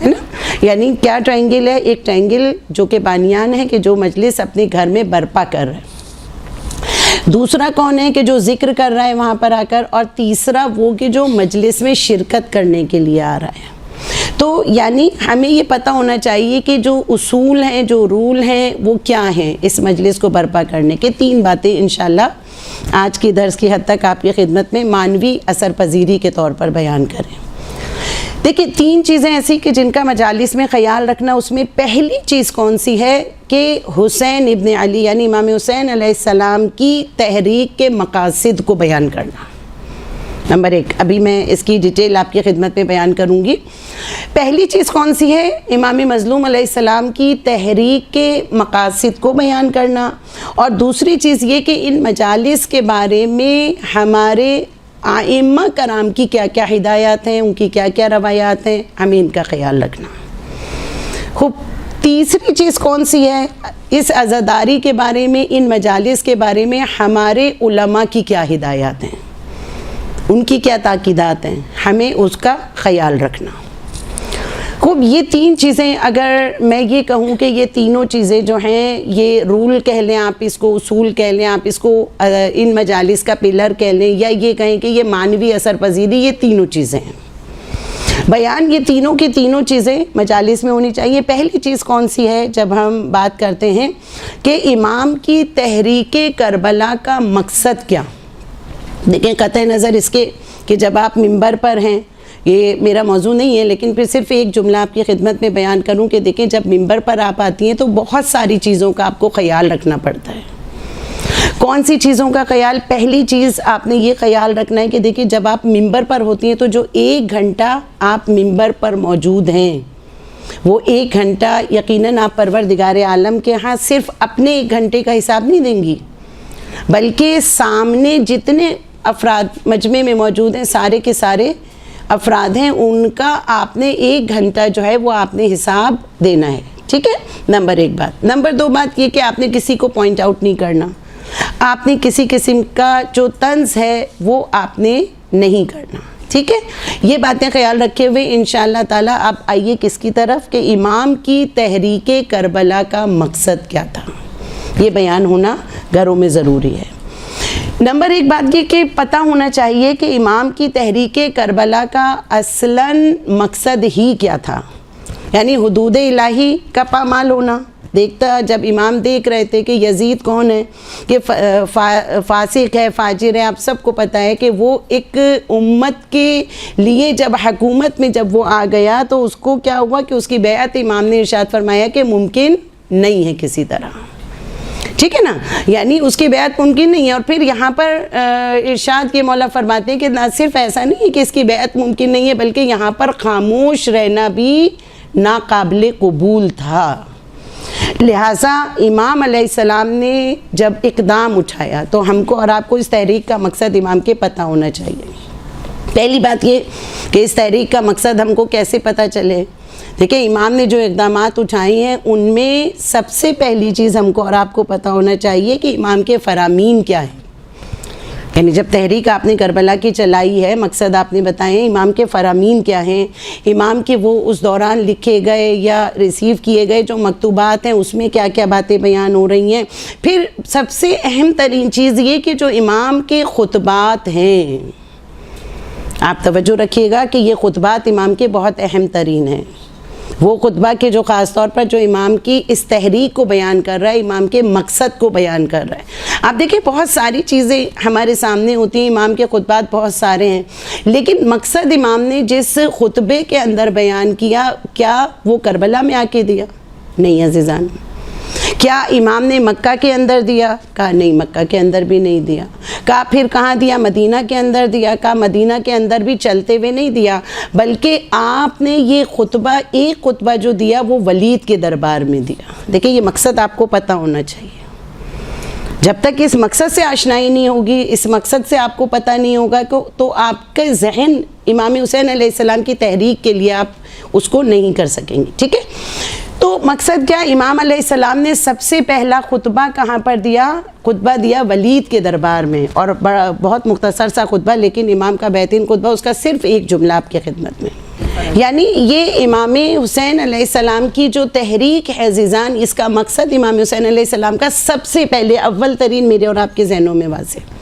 ہے نا. یعنی کیا ٹرائنگل ہے؟ ایک ٹرائنگل جو کہ بانیان ہے کہ جو مجلس اپنے گھر میں برپا کر رہا ہے. دوسرا کون ہے کہ جو ذکر کر رہا ہے وہاں پر آ کر. اور تیسرا وہ کہ جو مجلس میں شرکت کرنے کے لیے آ رہا ہے. تو یعنی ہمیں یہ پتہ ہونا چاہیے کہ جو اصول ہیں، جو رول ہیں، وہ کیا ہیں اس مجلس کو برپا کرنے کے. 3 باتیں انشاءاللہ آج کی درس کی حد تک آپ کی خدمت میں معنوی اثر پذیری کے طور پر بیان کریں. دیکھیں 3 چیزیں ایسی کہ جن کا مجالس میں خیال رکھنا. اس میں پہلی چیز کون سی ہے کہ حسین ابن علی یعنی امام حسین علیہ السلام کی تحریک کے مقاصد کو بیان کرنا. نمبر 1. ابھی میں اس کی ڈیٹیل آپ کی خدمت میں بیان کروں گی. پہلی چیز کون سی ہے؟ امام مظلوم علیہ السلام کی تحریک کے مقاصد کو بیان کرنا. اور دوسری چیز یہ کہ ان مجالس کے بارے میں ہمارے ائمہ کرام کی کیا کیا ہدایات ہیں، ان کی کیا کیا روایات ہیں، ہمیں ان کا خیال رکھنا. خوب. تیسری چیز کون سی ہے؟ اس عزاداری کے بارے میں، ان مجالس کے بارے میں ہمارے علماء کی کیا ہدایات ہیں، ان کی کیا تاکیدات ہیں، ہمیں اس کا خیال رکھنا. خوب. یہ 3 چیزیں اگر میں یہ کہوں کہ یہ تینوں چیزیں جو ہیں یہ رول کہہ لیں آپ اس کو، اصول کہہ لیں آپ اس کو، ان مجالس کا پلر کہہ لیں، یا یہ کہیں کہ یہ معنوی اثر پذیری، یہ تینوں چیزیں ہیں. بیان یہ تینوں کی تینوں چیزیں مجالس میں ہونی چاہیے. پہلی چیز کون سی ہے جب ہم بات کرتے ہیں کہ امام کی تحریک کربلا کا مقصد کیا؟ دیکھیں قطع نظر اس کے کہ جب آپ منبر پر ہیں، یہ میرا موضوع نہیں ہے لیکن پھر صرف ایک جملہ آپ کی خدمت میں بیان کروں کہ دیکھیں جب منبر پر آپ آتی ہیں تو بہت ساری چیزوں کا آپ کو خیال رکھنا پڑتا ہے. کون سی چیزوں کا خیال؟ پہلی چیز آپ نے یہ خیال رکھنا ہے کہ دیکھیں جب آپ منبر پر ہوتی ہیں تو جو 1 گھنٹہ آپ منبر پر موجود ہیں، وہ 1 گھنٹہ یقیناً آپ پروردگار عالم کے ہاں صرف اپنے 1 گھنٹے کا حساب نہیں دیں گی، بلکہ سامنے جتنے افراد مجمع میں موجود ہیں، سارے کے سارے افراد ہیں، ان کا آپ نے 1 گھنٹہ جو ہے وہ آپ نے حساب دینا ہے. ٹھیک ہے؟ نمبر 1 بات. نمبر 2 بات یہ کہ آپ نے کسی کو پوائنٹ آؤٹ نہیں کرنا. آپ نے کسی قسم کا جو طنز ہے وہ آپ نے نہیں کرنا. ٹھیک ہے؟ یہ باتیں خیال رکھے ہوئے انشاءاللہ تعالیٰ آپ آئیے کس کی طرف کہ امام کی تحریک کربلا کا مقصد کیا تھا. یہ بیان ہونا گھروں میں ضروری ہے. نمبر 1 بات یہ کہ پتہ ہونا چاہیے کہ امام کی تحریک کربلا کا اصلاً مقصد ہی کیا تھا. یعنی حدود الہی کا پامال ہونا. دیکھتا جب امام دیکھ رہے تھے کہ یزید کون ہے، کہ فاسق ہے، فاجر ہے، آپ سب کو پتہ ہے کہ وہ ایک امت کے لیے جب حکومت میں جب وہ آ گیا تو اس کو کیا ہوا کہ اس کی بیعت امام نے ارشاد فرمایا کہ ممکن نہیں ہے کسی طرح. ٹھیک ہے نا؟ یعنی اس کی بیعت ممکن نہیں ہے. اور پھر یہاں پر ارشاد کے مولا فرماتے ہیں کہ نہ صرف ایسا نہیں ہے کہ اس کی بیعت ممکن نہیں ہے، بلکہ یہاں پر خاموش رہنا بھی ناقابل قبول تھا. لہٰذا امام علیہ السلام نے جب اقدام اٹھایا تو ہم کو اور آپ کو اس تحریک کا مقصد امام کے پتہ ہونا چاہیے. پہلی بات یہ کہ اس تحریک کا مقصد ہم کو کیسے پتہ چلے؟ دیکھیں امام نے جو اقدامات اٹھائے ہیں ان میں سب سے پہلی چیز ہم کو اور آپ کو پتہ ہونا چاہیے کہ امام کے فرامین کیا ہیں. یعنی جب تحریک آپ نے کربلا کی چلائی ہے، مقصد آپ نے بتائے، امام کے فرامین کیا ہیں، امام کے وہ اس دوران لکھے گئے یا ریسیو کیے گئے جو مکتوبات ہیں اس میں کیا کیا باتیں بیان ہو رہی ہیں. پھر سب سے اہم ترین چیز یہ کہ جو امام کے خطبات ہیں، آپ توجہ رکھیے گا کہ یہ خطبات امام کے بہت اہم ترین ہیں. وہ خطبہ کے جو خاص طور پر جو امام کی اس تحریک کو بیان کر رہا ہے، امام کے مقصد کو بیان کر رہا ہے. آپ دیکھیں بہت ساری چیزیں ہمارے سامنے ہوتی ہیں، امام کے خطبات بہت سارے ہیں، لیکن مقصد امام نے جس خطبے کے اندر بیان کیا، کیا وہ کربلا میں آ کے دیا؟ نہیں عزیزان. کیا امام نے مکہ کے اندر دیا؟ کہا نہیں، مکہ کے اندر بھی نہیں دیا. کہا پھر کہاں دیا؟ مدینہ کے اندر دیا. کہا مدینہ کے اندر بھی چلتے ہوئے نہیں دیا، بلکہ آپ نے یہ خطبہ، ایک خطبہ جو دیا وہ ولید کے دربار میں دیا. دیکھیں یہ مقصد آپ کو پتہ ہونا چاہیے. جب تک اس مقصد سے آشنائی نہیں ہوگی، اس مقصد سے آپ کو پتہ نہیں ہوگا تو آپ کے ذہن امام حسین علیہ السلام کی تحریک کے لیے آپ اس کو نہیں کر سکیں گے. ٹھیک ہے؟ تو مقصد کیا؟ امام علیہ السلام نے سب سے پہلا خطبہ کہاں پر دیا؟ خطبہ دیا ولید کے دربار میں، اور بہت مختصر سا خطبہ، لیکن امام کا بہترین خطبہ، اس کا صرف ایک جملہ آپ کی خدمت میں. یعنی یہ امام حسین علیہ السلام کی جو تحریک ہے عزیزان، اس کا مقصد امام حسین علیہ السلام کا سب سے پہلے اول ترین میرے اور آپ کے ذہنوں میں واضح،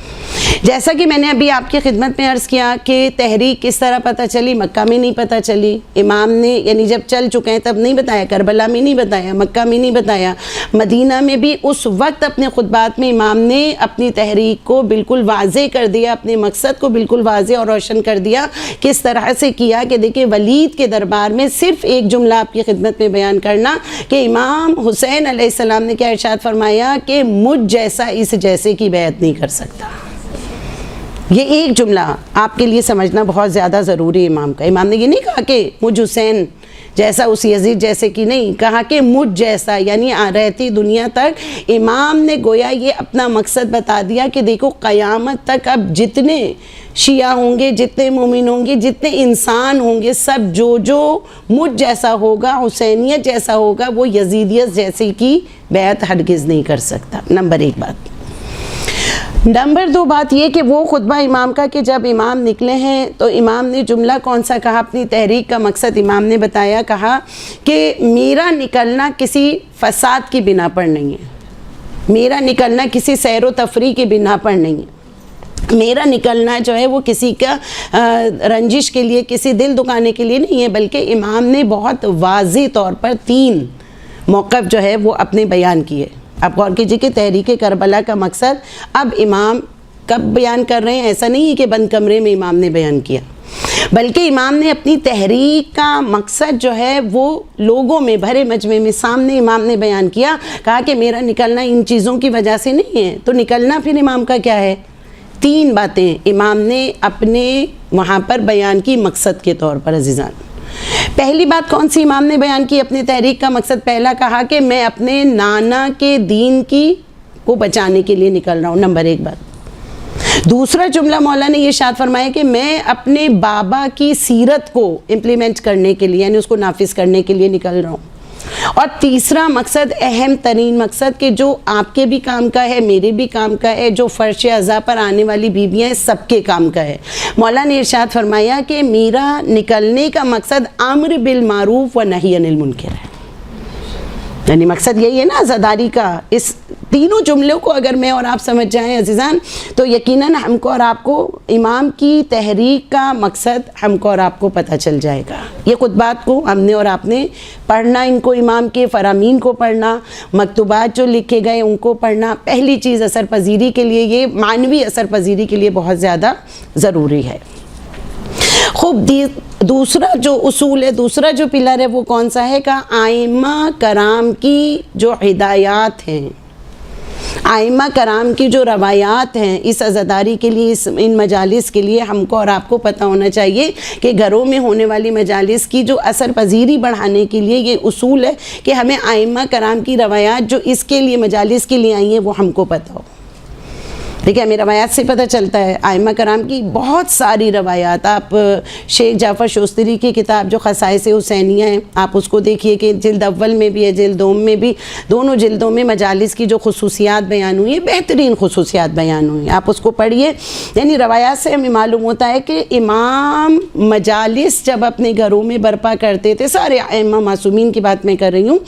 جیسا کہ میں نے ابھی آپ کی خدمت میں عرض کیا کہ تحریک کس طرح پتہ چلی، مکہ میں نہیں پتہ چلی، امام نے یعنی جب چل چکے ہیں تب نہیں بتایا، کربلا میں نہیں بتایا، مکہ میں نہیں بتایا، مدینہ میں بھی اس وقت اپنے خطبات میں امام نے اپنی تحریک کو بالکل واضح کر دیا، اپنے مقصد کو بالکل واضح اور روشن کر دیا۔ کس طرح سے کیا کہ دیکھیں ولید کے دربار میں صرف ایک جملہ آپ کی خدمت میں بیان کرنا کہ امام حسین علیہ السلام نے کیا ارشاد فرمایا کہ مجھ جیسا اس جیسے کی بیعت نہیں کر سکتا۔ یہ ایک جملہ آپ کے لیے سمجھنا بہت زیادہ ضروری ہے امام کا۔ امام نے یہ نہیں کہا کہ مجھ حسین جیسا اس یزید جیسے کی، نہیں کہا کہ مجھ جیسا، یعنی رہتی دنیا تک امام نے گویا یہ اپنا مقصد بتا دیا کہ دیکھو قیامت تک اب جتنے شیعہ ہوں گے، جتنے مومن ہوں گے، جتنے انسان ہوں گے، سب جو مجھ جیسا ہوگا، حسینیت جیسا ہوگا، وہ یزیدیت جیسے کی بیعت ہرگز نہیں کر سکتا۔ نمبر ایک بات۔ نمبر دو بات یہ کہ وہ خطبہ امام کا کہ جب امام نکلے ہیں تو امام نے جملہ کون سا کہا، اپنی تحریک کا مقصد امام نے بتایا، کہا کہ میرا نکلنا کسی فساد کی بنا پر نہیں ہے، میرا نکلنا کسی سیر و تفریح کی بنا پر نہیں ہے، میرا نکلنا جو ہے وہ کسی کا رنجش کے لیے، کسی دل دکانے کے لیے نہیں ہے، بلکہ امام نے بہت واضح طور پر 3 موقف جو ہے وہ اپنے بیان کیے۔ آپ غور کیجئے کہ تحریک کربلا کا مقصد اب امام کب بیان کر رہے ہیں، ایسا نہیں ہے کہ بند کمرے میں امام نے بیان کیا، بلکہ امام نے اپنی تحریک کا مقصد جو ہے وہ لوگوں میں، بھرے مجمع میں سامنے امام نے بیان کیا، کہا کہ میرا نکلنا ان چیزوں کی وجہ سے نہیں ہے۔ تو نکلنا پھر امام کا کیا ہے؟ 3 باتیں امام نے اپنے وہاں پر بیان کی مقصد کے طور پر عزیزان۔ پہلی بات کون سی امام نے بیان کی اپنی تحریک کا مقصد؟ پہلا کہا کہ میں اپنے نانا کے دین کو بچانے کے لیے نکل رہا ہوں، نمبر 1 بات۔ دوسرا جملہ مولا نے یہ ارشاد فرمایا کہ میں اپنے بابا کی سیرت کو امپلیمنٹ کرنے کے لیے، یعنی اس کو نافذ کرنے کے لیے نکل رہا ہوں۔ اور تیسرا مقصد، اہم ترین مقصد، کہ جو آپ کے بھی کام کا ہے، میرے بھی کام کا ہے، جو فرش عزا پر آنے والی بیویاں ہیں سب کے کام کا ہے۔ مولا نے ارشاد فرمایا کہ میرا نکلنے کا مقصد امر بالمعروف و نہی عن المنکر ہے، یعنی مقصد یہی ہے نا عزاداری کا۔ اس تینوں جملوں کو اگر میں اور آپ سمجھ جائیں عزیزان تو یقیناً ہم کو اور آپ کو امام کی تحریک کا مقصد ہم کو اور آپ کو پتہ چل جائے گا۔ یہ خطبات کو ہم نے اور آپ نے پڑھنا، ان کو امام کے فرامین کو پڑھنا، مکتوبات جو لکھے گئے ان کو پڑھنا، پہلی چیز اثر پذیری کے لیے، یہ معنوی اثر پذیری کے لیے بہت زیادہ ضروری ہے۔ خوب دوسرا جو اصول ہے، دوسرا جو پلر ہے وہ کون سا ہے؟ کہ ائمہ کرام کی جو ہدایات ہیں، ائمہ کرام کی جو روایات ہیں، اس عزاداری کے لیے، ان مجالس کے لیے ہم کو اور آپ کو پتہ ہونا چاہیے کہ گھروں میں ہونے والی مجالس کی جو اثر پذیری بڑھانے کے لیے یہ اصول ہے کہ ہمیں ائمہ کرام کی روایات جو اس کے لیے مجالس کے لیے آئی ہیں وہ ہم کو پتہ ہو۔ دیکھیں ہمیں روایات سے پتہ چلتا ہے، ائمہ کرام کی بہت ساری روایات، آپ شیخ جعفر شوستری کی کتاب جو خصائص حسینیہ ہیں آپ اس کو دیکھیے کہ جلد اول میں بھی ہے، جلد دوم میں بھی، دونوں جلدوں میں مجالس کی جو خصوصیات بیان ہوئی ہیں، بہترین خصوصیات بیان ہوئی ہیں، آپ اس کو پڑھیے۔ یعنی روایات سے ہمیں معلوم ہوتا ہے کہ امام مجالس جب اپنے گھروں میں برپا کرتے تھے، سارے ائمہ معصومین کی بات میں کر رہی ہوں،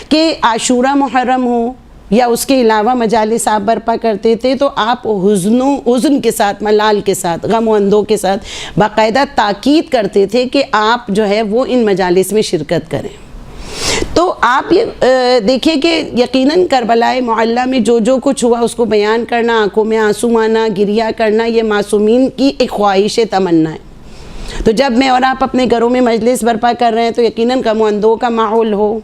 کہ عاشورہ محرم ہو یا اس کے علاوہ مجالس آپ برپا کرتے تھے تو آپ حزن کے ساتھ، ملال کے ساتھ، غم و اندوہ کے ساتھ باقاعدہ تاکید کرتے تھے کہ آپ جو ہے وہ ان مجالس میں شرکت کریں۔ تو آپ یہ دیکھیں کہ یقیناً کربلائے معلیٰ میں جو کچھ ہوا اس کو بیان کرنا، آنکھوں میں آنسو آنا، گریہ کرنا، یہ معصومین کی ایک خواہش تمنا ہے۔ تو جب میں اور آپ اپنے گھروں میں مجلس برپا کر رہے ہیں تو یقیناً غم و اندوہ کا ماحول ہو۔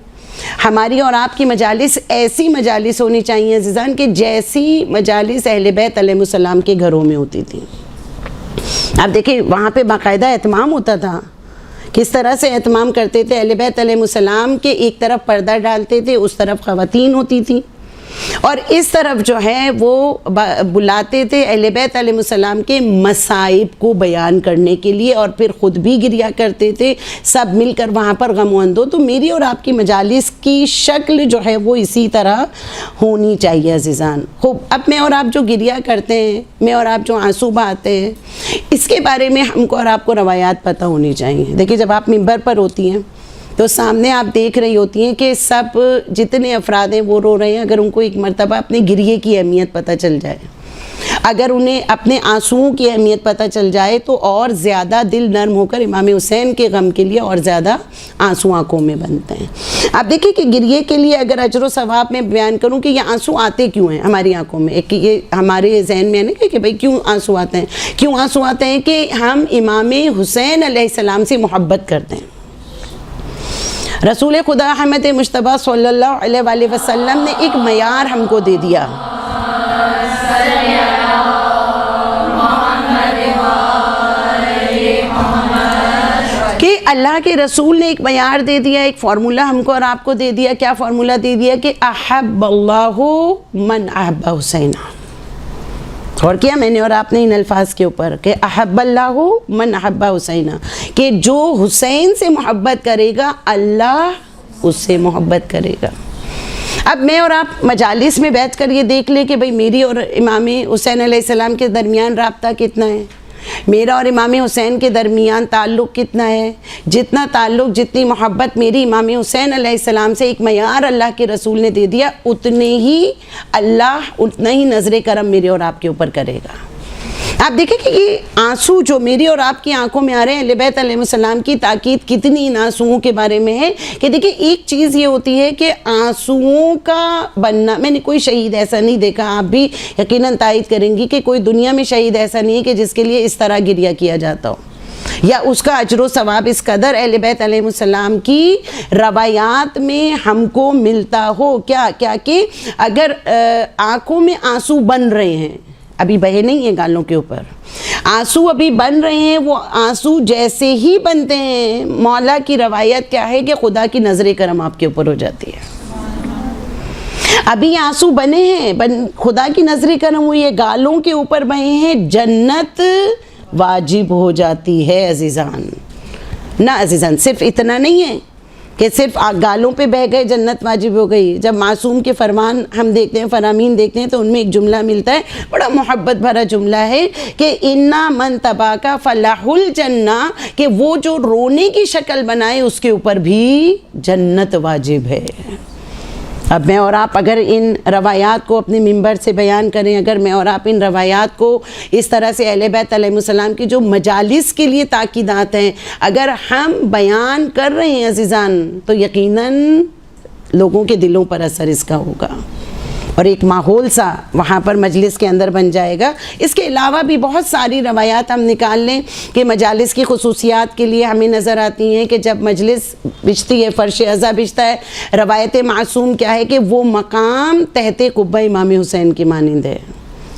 ہماری اور آپ کی مجالس ایسی مجالس ہونی چاہیے عزیزان کہ جیسی مجالس اہل بیت علیہ السلام کے گھروں میں ہوتی تھی۔ آپ دیکھیں وہاں پہ باقاعدہ اہتمام ہوتا تھا، کس طرح سے اہتمام کرتے تھے۔ اہل بیت علیہ السلام کے ایک طرف پردہ ڈالتے تھے، اس طرف خواتین ہوتی تھیں، اور اس طرف جو ہے وہ بلاتے تھے اہل بیت علیہ السلام کے مصائب کو بیان کرنے کے لیے، اور پھر خود بھی گریا کرتے تھے، سب مل کر وہاں پر غم و اندو۔ تو میری اور آپ کی مجالس کی شکل جو ہے وہ اسی طرح ہونی چاہیے عزیزان۔ خوب، اب میں اور آپ جو گریا کرتے ہیں، میں اور آپ جو آنسو بہاتے ہیں، اس کے بارے میں ہم کو اور آپ کو روایات پتہ ہونی چاہیے۔ دیکھیے، جب آپ منبر پر ہوتی ہیں تو سامنے آپ دیکھ رہی ہوتی ہیں کہ سب جتنے افراد ہیں وہ رو رہے ہیں۔ اگر ان کو ایک مرتبہ اپنے گریے کی اہمیت پتہ چل جائے، اگر انہیں اپنے آنسوؤں کی اہمیت پتہ چل جائے، تو اور زیادہ دل نرم ہو کر امام حسین کے غم کے لیے اور زیادہ آنسو آنکھوں میں بنتے ہیں۔ اب دیکھیں کہ گریے کے لیے اگر اجر و ثواب میں بیان کروں کہ یہ آنسو آتے کیوں ہیں ہماری آنکھوں میں، ایک یہ ہمارے ذہن میں ہے نا کہ بھئی کیوں آنسو آتے ہیں؟ کیوں آنسو آتے ہیں؟ کہ ہم امام حسین علیہ السلام سے محبت کرتے ہیں۔ رسول خدا احمد مجتبیٰ صلی اللہ علیہ وآلہ وسلم نے ایک معیار ہم کو دے دیا، کہ اللہ کے رسول نے ایک معیار دے دیا، ایک فارمولہ ہم کو اور آپ کو دے دیا۔ کیا فارمولہ دے دیا؟ کہ احب اللہ من احب حسین۔ اور کیا میں نے اور آپ نے ان الفاظ کے اوپر کہ احب اللہ من احب حسین، کہ جو حسین سے محبت کرے گا اللہ اس سے محبت کرے گا۔ اب میں اور آپ مجالس میں بیٹھ کر یہ دیکھ لیں کہ بھئی میری اور امام حسین علیہ السلام کے درمیان رابطہ کتنا ہے، میرا اور امام حسین کے درمیان تعلق کتنا ہے۔ جتنا تعلق، جتنی محبت میری امام حسین علیہ السلام سے ایک معیار اللہ کے رسول نے دے دیا، اتنے ہی اللہ اتنا ہی نظر کرم میرے اور آپ کے اوپر کرے گا۔ آپ دیکھیں کہ یہ آنسو جو میری اور آپ کی آنکھوں میں آ رہے ہیں، اہل بیت علیہ السلام کی تاکید کتنی ان آنسوؤں کے بارے میں ہے کہ دیکھیں ایک چیز یہ ہوتی ہے کہ آنسوؤں کا بننا، میں نے کوئی شہید ایسا نہیں دیکھا، آپ بھی یقیناً تائید کریں گی کہ کوئی دنیا میں شہید ایسا نہیں ہے کہ جس کے لیے اس طرح گریہ کیا جاتا ہو، یا اس کا اجر و ثواب اس قدر اہل بیت علیہ السلام کی روایات میں ہم کو ملتا ہو۔ کیا کہ اگر آنکھوں میں آنسو بن رہے ہیں، ابھی بہے نہیں ہیں گالوں کے اوپر، آنسو ابھی بن رہے ہیں، وہ آنسو جیسے ہی بنتے ہیں، مولا کی روایت کیا ہے کہ خدا کی نظر کرم آپ کے اوپر ہو جاتی ہے۔ ابھی آنسو بنے ہیں، خدا کی نظر کرم ہوئی ہے، گالوں کے اوپر بہے ہیں، جنت واجب ہو جاتی ہے عزیزان۔ نہ عزیزان، صرف اتنا نہیں ہے کہ صرف گالوں پہ بہ گئے جنت واجب ہو گئی۔ جب معصوم کے فرمان ہم دیکھتے ہیں، فرامین دیکھتے ہیں، تو ان میں ایک جملہ ملتا ہے، بڑا محبت بھرا جملہ ہے کہ اِنَّا مَن تَبَاكَ فَلَحُ الْجَنَّةِ، کہ وہ جو رونے کی شکل بنائے اس کے اوپر بھی جنت واجب ہے۔ اب میں اور آپ اگر ان روایات کو اپنے منبر سے بیان کریں، اگر میں اور آپ ان روایات کو اس طرح سے اہل بیت علیہ السلام کی جو مجالس کے لیے تاکیدات ہیں اگر ہم بیان کر رہے ہیں عزیزان، تو یقیناً لوگوں کے دلوں پر اثر اس کا ہوگا، اور ایک ماحول سا وہاں پر مجلس کے اندر بن جائے گا۔ اس کے علاوہ بھی بہت ساری روایات ہم نکال لیں کہ مجالس کی خصوصیات کے لیے ہمیں نظر آتی ہیں کہ جب مجلس بچتی ہے، فرش عزا بچتا ہے، روایت معصوم کیا ہے کہ وہ مقام تحت قبہ امام حسین کی مانند ہے،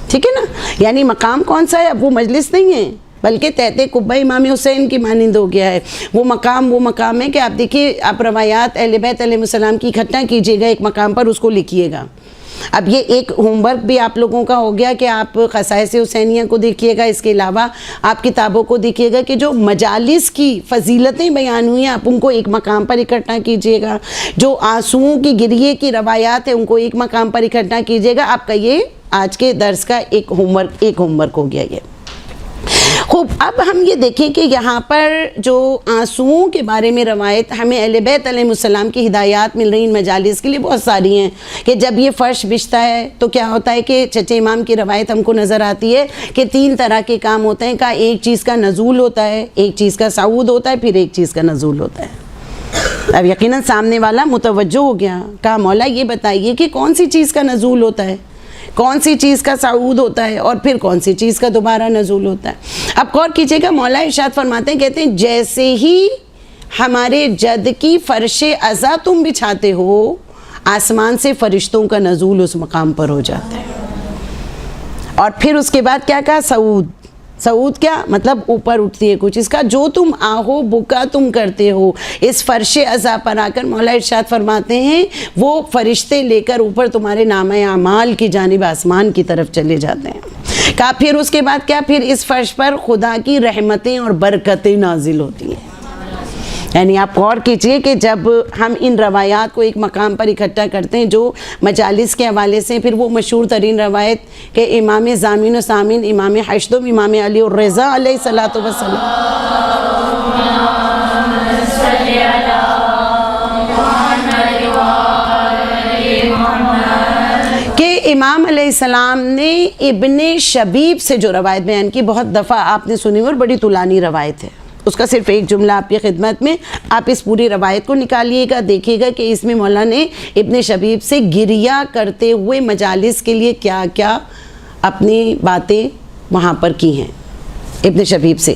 ٹھیک ہے نا؟ یعنی مقام کون سا ہے؟ اب وہ مجلس نہیں ہے بلکہ تحت قبہ امام حسین کی مانند ہو گیا ہے۔ وہ مقام ہے کہ آپ دیکھیے، آپ روایات اہل بیت علیہ السلام کی اکٹھا کیجئے گا ایک مقام پر، اس کو لکھیے گا۔ اب یہ ایک ہوم ورک بھی آپ لوگوں کا ہو گیا کہ آپ خصائص حسینیہ کو دیکھیے گا، اس کے علاوہ آپ کتابوں کو دیکھیے گا کہ جو مجالس کی فضیلتیں بیان ہوئی ہیں آپ ان کو ایک مقام پر اکٹھا کیجئے گا، جو آنسوؤں کی گریے کی روایات ہیں ان کو ایک مقام پر اکٹھا کیجئے گا۔ آپ کا یہ آج کے درس کا ایک ہوم ورک ہو گیا یہ۔ خوب، اب ہم یہ دیکھیں کہ یہاں پر جو آنسوؤں کے بارے میں روایت ہمیں اہل بیت علیہ السلام کی ہدایات مل رہی ہیں مجالس کے لیے بہت ساری ہیں، کہ جب یہ فرش بچتا ہے تو کیا ہوتا ہے کہ چچے امام کی روایت ہم کو نظر آتی ہے کہ 3 طرح کے کام ہوتے ہیں، کہ ایک چیز کا نزول ہوتا ہے، ایک چیز کا صعود ہوتا ہے، پھر ایک چیز کا نزول ہوتا ہے۔ اب یقیناً سامنے والا متوجہ ہو گیا، کہا مولا یہ بتائیے کہ کون سی چیز کا نزول ہوتا ہے، کون سی چیز کا صعود ہوتا ہے، اور پھر کون سی چیز کا دوبارہ نزول ہوتا ہے۔ اب غور کیجئے گا، مولا ارشاد فرماتے ہیں، کہتے ہیں جیسے ہی ہمارے جد کی فرش عزا تم بچھاتے ہو، آسمان سے فرشتوں کا نزول اس مقام پر ہو جاتا ہے، اور پھر اس کے بعد کیا کہا؟ صعود، سعود کیا مطلب اوپر اٹھتی ہے کچھ، اس کا جو تم آہو بکا تم کرتے ہو اس فرش عزا پر آ کر مولا ارشاد فرماتے ہیں وہ فرشتے لے کر اوپر تمہارے نامہ اعمال کی جانب آسمان کی طرف چلے جاتے ہیں۔ کہا پھر اس کے بعد کیا، پھر اس فرش پر خدا کی رحمتیں اور برکتیں نازل ہوتی ہیں۔ یعنی آپ غور کیجئے کہ جب ہم ان روایات کو ایک مقام پر اکٹھا کرتے ہیں جو مجالس کے حوالے سے، پھر وہ مشہور ترین روایت کہ امام زامین و سامین، امام حشدم، امام علی الرضا علیہ الصلوۃ والسلام، کہ امام علیہ السلام نے ابن شبیب سے جو روایت بیان کی، بہت دفعہ آپ نے سنی اور بڑی طولانی روایت ہے، اس کا صرف ایک جملہ آپ کی خدمت میں، آپ اس پوری روایت کو نکالیے گا، دیکھیے گا کہ اس میں مولا نے ابن شبیب سے گریہ کرتے ہوئے مجالس کے لیے کیا کیا اپنی باتیں وہاں پر کی ہیں۔ ابن شبیب سے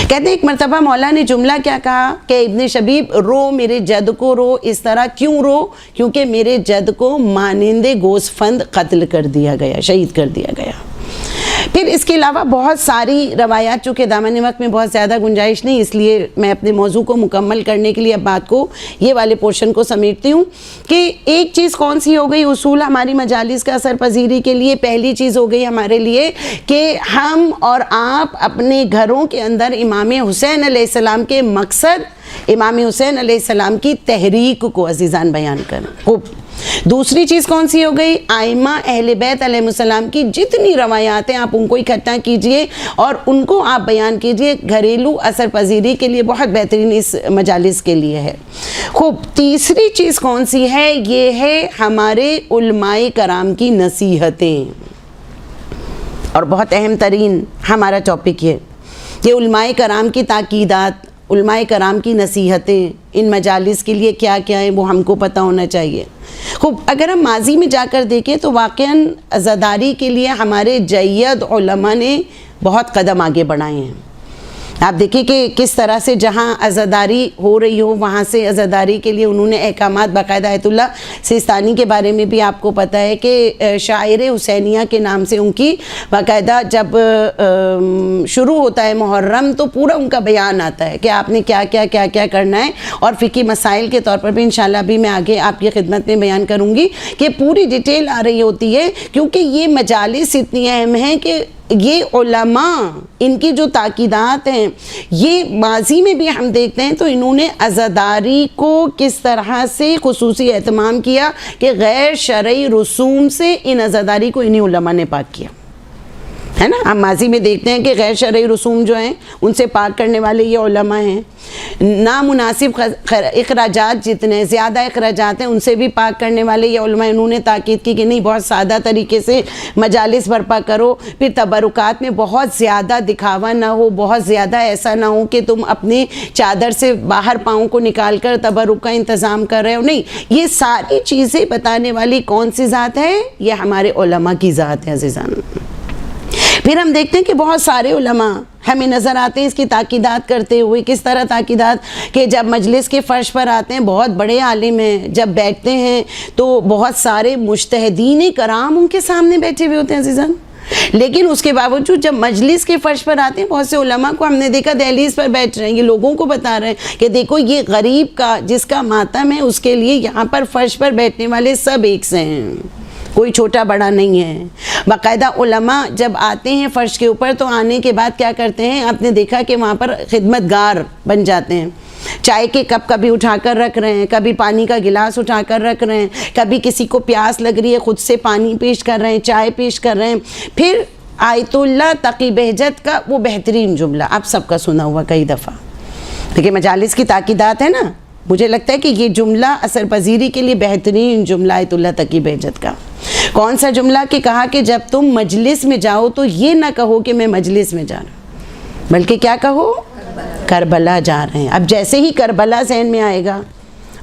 کہتے ہیں ایک مرتبہ مولا نے جملہ کیا کہا کہ ابن شبیب رو، میرے جد کو رو، اس طرح کیوں رو، کیونکہ میرے جد کو مانند گوسفند قتل کر دیا گیا، شہید کر دیا گیا۔ پھر اس کے علاوہ بہت ساری روایات، چونکہ دامن وقت میں بہت زیادہ گنجائش نہیں، اس لیے میں اپنے موضوع کو مکمل کرنے کے لیے اب بات کو یہ والے پورشن کو سمیٹتی ہوں کہ ایک چیز کون سی ہو گئی اصول ہماری مجالس کا اثر پذیری کے لیے۔ پہلی چیز ہو گئی ہمارے لیے کہ ہم اور آپ اپنے گھروں کے اندر امام حسین علیہ السلام کے مقصد، امام حسین علیہ السلام کی تحریک کو عزیزان بیان کریں۔ دوسری چیز کون سی ہو گئی، ائمہ اہل بیت علیہ السلام کی جتنی روایات ہیں آپ ان کو اکٹھا کیجئے اور ان کو آپ بیان کیجئے، گھریلو اثر پذیری کے لیے بہت بہترین اس مجالس کے لیے ہے۔ خوب، تیسری چیز کون سی ہے، یہ ہے ہمارے علماء کرام کی نصیحتیں، اور بہت اہم ترین ہمارا ٹاپک یہ کہ علماء کرام کی تاکیدات، علماء کرام کی نصیحتیں ان مجالس کے لیے کیا کیا ہیں وہ ہم کو پتہ ہونا چاہیے۔ خوب، اگر ہم ماضی میں جا کر دیکھیں تو واقعاً عزاداری کے لیے ہمارے جید علماء نے بہت قدم آگے بڑھائے ہیں۔ آپ دیکھیں کہ کس طرح سے جہاں عزاداری ہو رہی ہو وہاں سے عزاداری کے لیے انہوں نے احکامات، باقاعدہ آیت اللہ سیستانی کے بارے میں بھی آپ کو پتہ ہے کہ شاعر حسینیہ کے نام سے ان کی باقاعدہ جب شروع ہوتا ہے محرم تو پورا ان کا بیان آتا ہے کہ آپ نے کیا کیا کیا کیا کرنا ہے، اور فقہی مسائل کے طور پر بھی انشاءاللہ بھی میں آگے آپ کی خدمت میں بیان کروں گی کہ پوری ڈیٹیل آ رہی ہوتی ہے، کیونکہ یہ مجالس اتنی اہم ہیں کہ یہ علماء ان کی جو تاکیدات ہیں یہ ماضی میں بھی ہم دیکھتے ہیں تو انہوں نے عزاداری کو کس طرح سے خصوصی اہتمام کیا کہ غیر شرعی رسوم سے ان عزاداری کو انہی علماء نے پاک کیا ہے نا۔ ہم ماضی میں دیکھتے ہیں کہ غیر شرعی رسوم جو ہیں ان سے پاک کرنے والے یہ علماء ہیں، نامناسب اخراجات جتنے زیادہ اخراجات ہیں ان سے بھی پاک کرنے والے یہ علماء، انہوں نے تاکید کی کہ نہیں بہت سادہ طریقے سے مجالس برپا کرو، پھر تبرکات میں بہت زیادہ دکھاوا نہ ہو، بہت زیادہ ایسا نہ ہو کہ تم اپنے چادر سے باہر پاؤں کو نکال کر تبرک کا انتظام کر رہے ہو، نہیں، یہ ساری چیزیں بتانے والی کون سی ذات ہے، یہ ہمارے علماء کی ذات ہے عزیزان۔ پھر ہم دیکھتے ہیں کہ بہت سارے علماء ہمیں نظر آتے ہیں اس کی تاکیدات کرتے ہوئے، کس طرح تاکیدات کہ جب مجلس کے فرش پر آتے ہیں بہت بڑے عالم ہیں، جب بیٹھتے ہیں تو بہت سارے مجتہدین کرام ان کے سامنے بیٹھے ہوئے ہوتے ہیں عزیزان، لیکن اس کے باوجود جب مجلس کے فرش پر آتے ہیں بہت سے علماء کو ہم نے دیکھا دہلیز پر بیٹھ رہے ہیں، یہ لوگوں کو بتا رہے ہیں کہ دیکھو یہ غریب کا جس کا ماتم ہے اس کے لیے یہاں پر فرش پر بیٹھنے والے سب ایک سے ہیں، کوئی چھوٹا بڑا نہیں ہے۔ باقاعدہ علماء جب آتے ہیں فرش کے اوپر تو آنے کے بعد کیا کرتے ہیں، آپ نے دیکھا کہ وہاں پر خدمتگار بن جاتے ہیں، چائے کے کپ کبھی اٹھا کر رکھ رہے ہیں، کبھی پانی کا گلاس اٹھا کر رکھ رہے ہیں، کبھی کسی کو پیاس لگ رہی ہے خود سے پانی پیش کر رہے ہیں، چائے پیش کر رہے ہیں۔ پھر آیت اللہ تقی بہجت کا وہ بہترین جملہ آپ سب کا سنا ہوا کئی دفعہ، دیکھیں مجالس کی تاکیدات ہے نا، مجھے لگتا ہے کہ یہ جملہ اثر پذیری کے لیے بہترین جملہ آیت اللہ تقی بہجت کا۔ کون سا جملہ کہ کہا کہ جب تم مجلس میں جاؤ تو یہ نہ کہو کہ میں مجلس میں جا رہا ہوں، بلکہ کیا کہو، کربلا جا رہے ہیں۔ اب جیسے ہی کربلا ذہن میں آئے گا،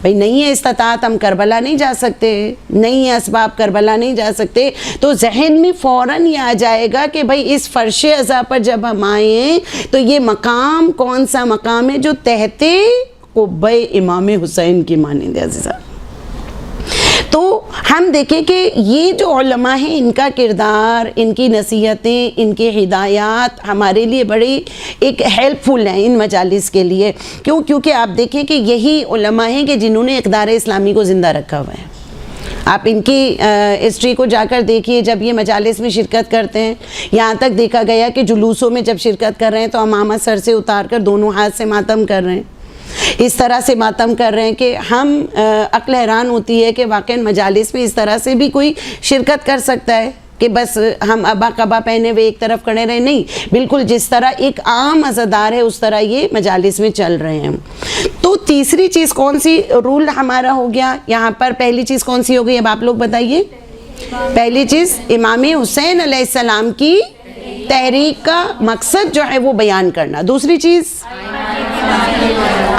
بھئی نہیں ہے استطاعت ہم کربلا نہیں جا سکتے، نہیں ہے اسباب کربلا نہیں جا سکتے، تو ذہن میں فوراً یہ آ جائے گا کہ بھئی اس فرش عزا پر جب ہم آئیں تو یہ مقام کون سا مقام ہے جو تحت قبہ امام حسین کی مانند ہے عزیزہ۔ تو ہم دیکھیں کہ یہ جو علماء ہیں ان کا کردار، ان کی نصیحتیں، ان کی ہدایات ہمارے لیے بڑی ایک ہیلپ فل ہیں ان مجالس کے لیے. کیونکہ آپ دیکھیں کہ یہی علماء ہیں کہ جنہوں نے اقدار اسلامی کو زندہ رکھا ہوا ہے. آپ ان کی ہسٹری کو جا کر دیکھیے، جب یہ مجالس میں شرکت کرتے ہیں، یہاں تک دیکھا گیا کہ جلوسوں میں جب شرکت کر رہے ہیں تو امامہ سر سے اتار کر دونوں ہاتھ سے ماتم کر رہے ہیں. اس طرح سے ماتم کر رہے ہیں کہ ہم عقل حیران ہوتی ہے کہ واقعاً مجالس میں اس طرح سے بھی کوئی شرکت کر سکتا ہے کہ بس ہم ابا قبا پہنے ہوئے ایک طرف کھڑے رہے. نہیں، بالکل جس طرح ایک عام عزادار ہے اس طرح یہ مجالس میں چل رہے ہیں. تو تیسری چیز کون سی رول ہمارا ہو گیا یہاں پر؟ پہلی چیز کون سی ہو گئی؟ اب آپ لوگ بتائیے. پہلی چیز امام حسین علیہ السلام کی تحریک کا مقصد جو ہے وہ بیان کرنا. دوسری چیز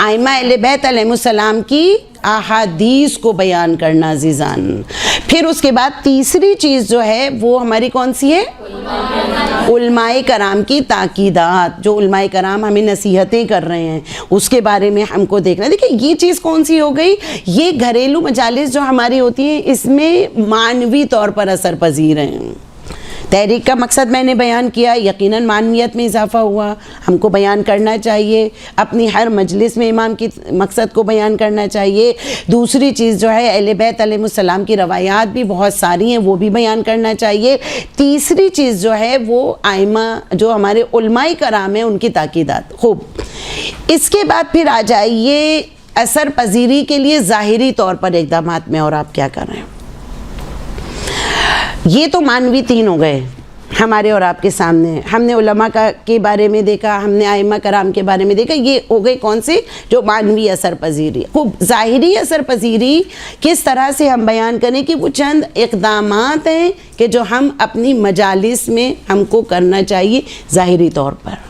ائمہ اہل بیت علیہ السلام کی احادیث کو بیان کرنا عزیزان. پھر اس کے بعد تیسری چیز جو ہے وہ ہماری کون سی ہے؟ علماء کرام کی تاکیدات. جو علماء کرام ہمیں نصیحتیں کر رہے ہیں اس کے بارے میں ہم کو دیکھنا. دیکھیں یہ چیز کون سی ہو گئی؟ یہ گھریلو مجالس جو ہماری ہوتی ہیں اس میں معنوی طور پر اثر پذیر ہیں. تحریک کا مقصد میں نے بیان کیا، یقیناً معنویت میں اضافہ ہوا. ہم کو بیان کرنا چاہیے، اپنی ہر مجلس میں امام کی مقصد کو بیان کرنا چاہیے. دوسری چیز جو ہے اہل بیت علیہ السلام کی روایات بھی بہت ساری ہیں، وہ بھی بیان کرنا چاہیے. تیسری چیز جو ہے وہ ائمہ جو ہمارے علماء کرام ہیں ان کی تاکیدات. خوب، اس کے بعد پھر آ جائیے اثر پذیری کے لیے ظاہری طور پر اقدامات میں اور آپ کیا کر رہے ہیں. یہ تو معنوی تین ہو گئے ہمارے اور آپ کے سامنے. ہم نے علماء کے بارے میں دیکھا، ہم نے ائمہ کرام کے بارے میں دیکھا. یہ ہو گئے کون سے؟ جو معنوی اثر پذیری. خوب، ظاہری اثر پذیری کس طرح سے ہم بیان کریں کہ وہ چند اقدامات ہیں کہ جو ہم اپنی مجالس میں ہم کو کرنا چاہیے ظاہری طور پر.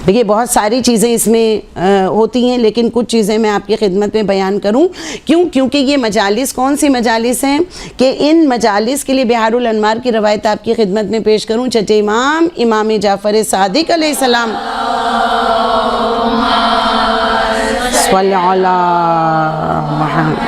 دیکھیے بہت ساری چیزیں اس میں ہوتی ہیں، لیکن کچھ چیزیں میں آپ کی خدمت میں بیان کروں. کیونکہ یہ مجالس کون سی مجالس ہیں کہ ان مجالس کے لیے بہار الانوار کی روایت آپ کی خدمت میں پیش کروں. چھٹے امام جعفر صادق علیہ السلام صلی علی محمد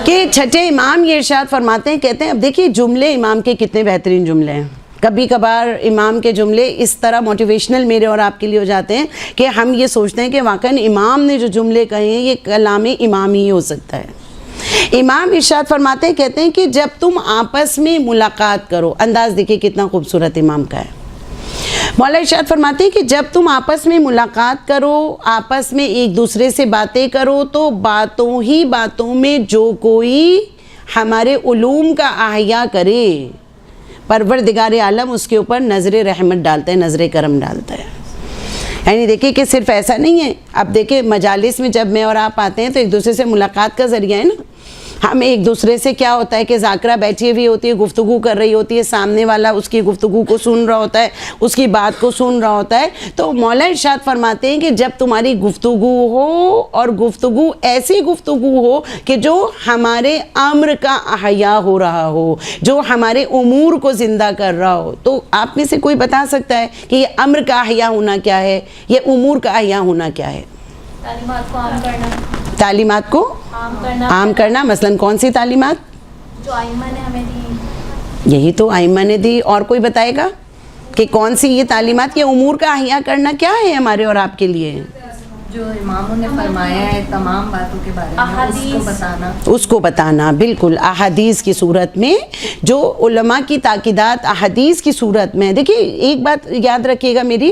کہ چھٹے امام یہ ارشاد فرماتے ہیں، کہتے ہیں اب دیکھیے جملے امام کے کتنے بہترین جملے ہیں. کبھی کبھار امام کے جملے اس طرح موٹیویشنل میرے اور آپ کے لیے ہو جاتے ہیں کہ ہم یہ سوچتے ہیں کہ واقعاً امام نے جو جملے کہے ہیں یہ کلام امام ہی ہو سکتا ہے. امام ارشاد فرماتے ہیں، کہتے ہیں کہ جب تم آپس میں ملاقات کرو. انداز دیکھیں کتنا خوبصورت امام کا ہے. مولا ارشاد فرماتے ہیں کہ جب تم آپس میں ملاقات کرو، آپس میں ایک دوسرے سے باتیں کرو، تو باتوں ہی باتوں میں جو کوئی ہمارے علوم کا احیا کرے پروردگار عالم اس کے اوپر نظر رحمت ڈالتا ہے، نظر کرم ڈالتا ہے. یعنی دیکھیں کہ صرف ایسا نہیں ہے. اب دیکھیں مجالس میں جب میں اور آپ آتے ہیں تو ایک دوسرے سے ملاقات کا ذریعہ ہے نا. ہم ایک دوسرے سے کیا ہوتا ہے کہ ذاکرہ بیٹھی ہوئی ہوتی ہے، گفتگو کر رہی ہوتی ہے، سامنے والا اس کی گفتگو کو سن رہا ہوتا ہے، اس کی بات کو سن رہا ہوتا ہے. تو مولا ارشاد فرماتے ہیں کہ جب تمہاری گفتگو ہو اور گفتگو ایسی گفتگو ہو کہ جو ہمارے امر کا احیا ہو رہا ہو، جو ہمارے امور کو زندہ کر رہا ہو. تو آپ میں سے کوئی بتا سکتا ہے کہ یہ امر کا احیا ہونا کیا ہے، یہ امور کا احیا ہونا کیا ہے؟ تعلیمات کو عام کرنا. تعلیمات کو عام کرنا. مثلاً کون سی تعلیمات؟ جو ائمہ نے ہمیں دی. یہی تو ائمہ نے دی. اور کوئی بتائے گا کہ کون سی یہ تعلیمات؟ یہ امور کا احیا کرنا کیا ہے ہمارے اور آپ کے لیے؟ جو اماموں نے فرمایا ہے تمام باتوں کے بارے میں اس کو بتانا. بالکل احادیث کی صورت میں، جو علماء کی تاکیدات احادیث کی صورت میں. دیکھیے ایک بات یاد رکھیے گا میری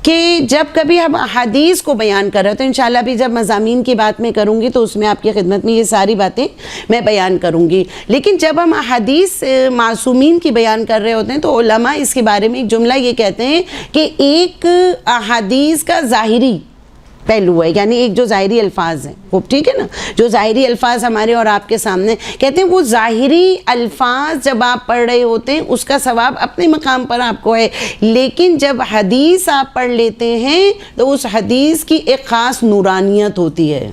کہ جب کبھی ہم احادیث کو بیان کر رہے تو انشاءاللہ بھی جب مضامین کی بات میں کروں گی تو اس میں آپ کی خدمت میں یہ ساری باتیں میں بیان کروں گی. لیکن جب ہم احادیث معصومین کی بیان کر رہے ہوتے ہیں تو علماء اس کے بارے میں ایک جملہ یہ کہتے ہیں کہ ایک احادیث کا ظاہری پہلو ہے، یعنی ایک جو ظاہری الفاظ ہیں وہ ٹھیک ہے نا، جو ظاہری الفاظ ہمارے اور آپ کے سامنے کہتے ہیں وہ ظاہری الفاظ جب آپ پڑھ رہے ہوتے ہیں اس کا ثواب اپنے مقام پر آپ کو ہے. لیکن جب حدیث آپ پڑھ لیتے ہیں تو اس حدیث کی ایک خاص نورانیت ہوتی ہے،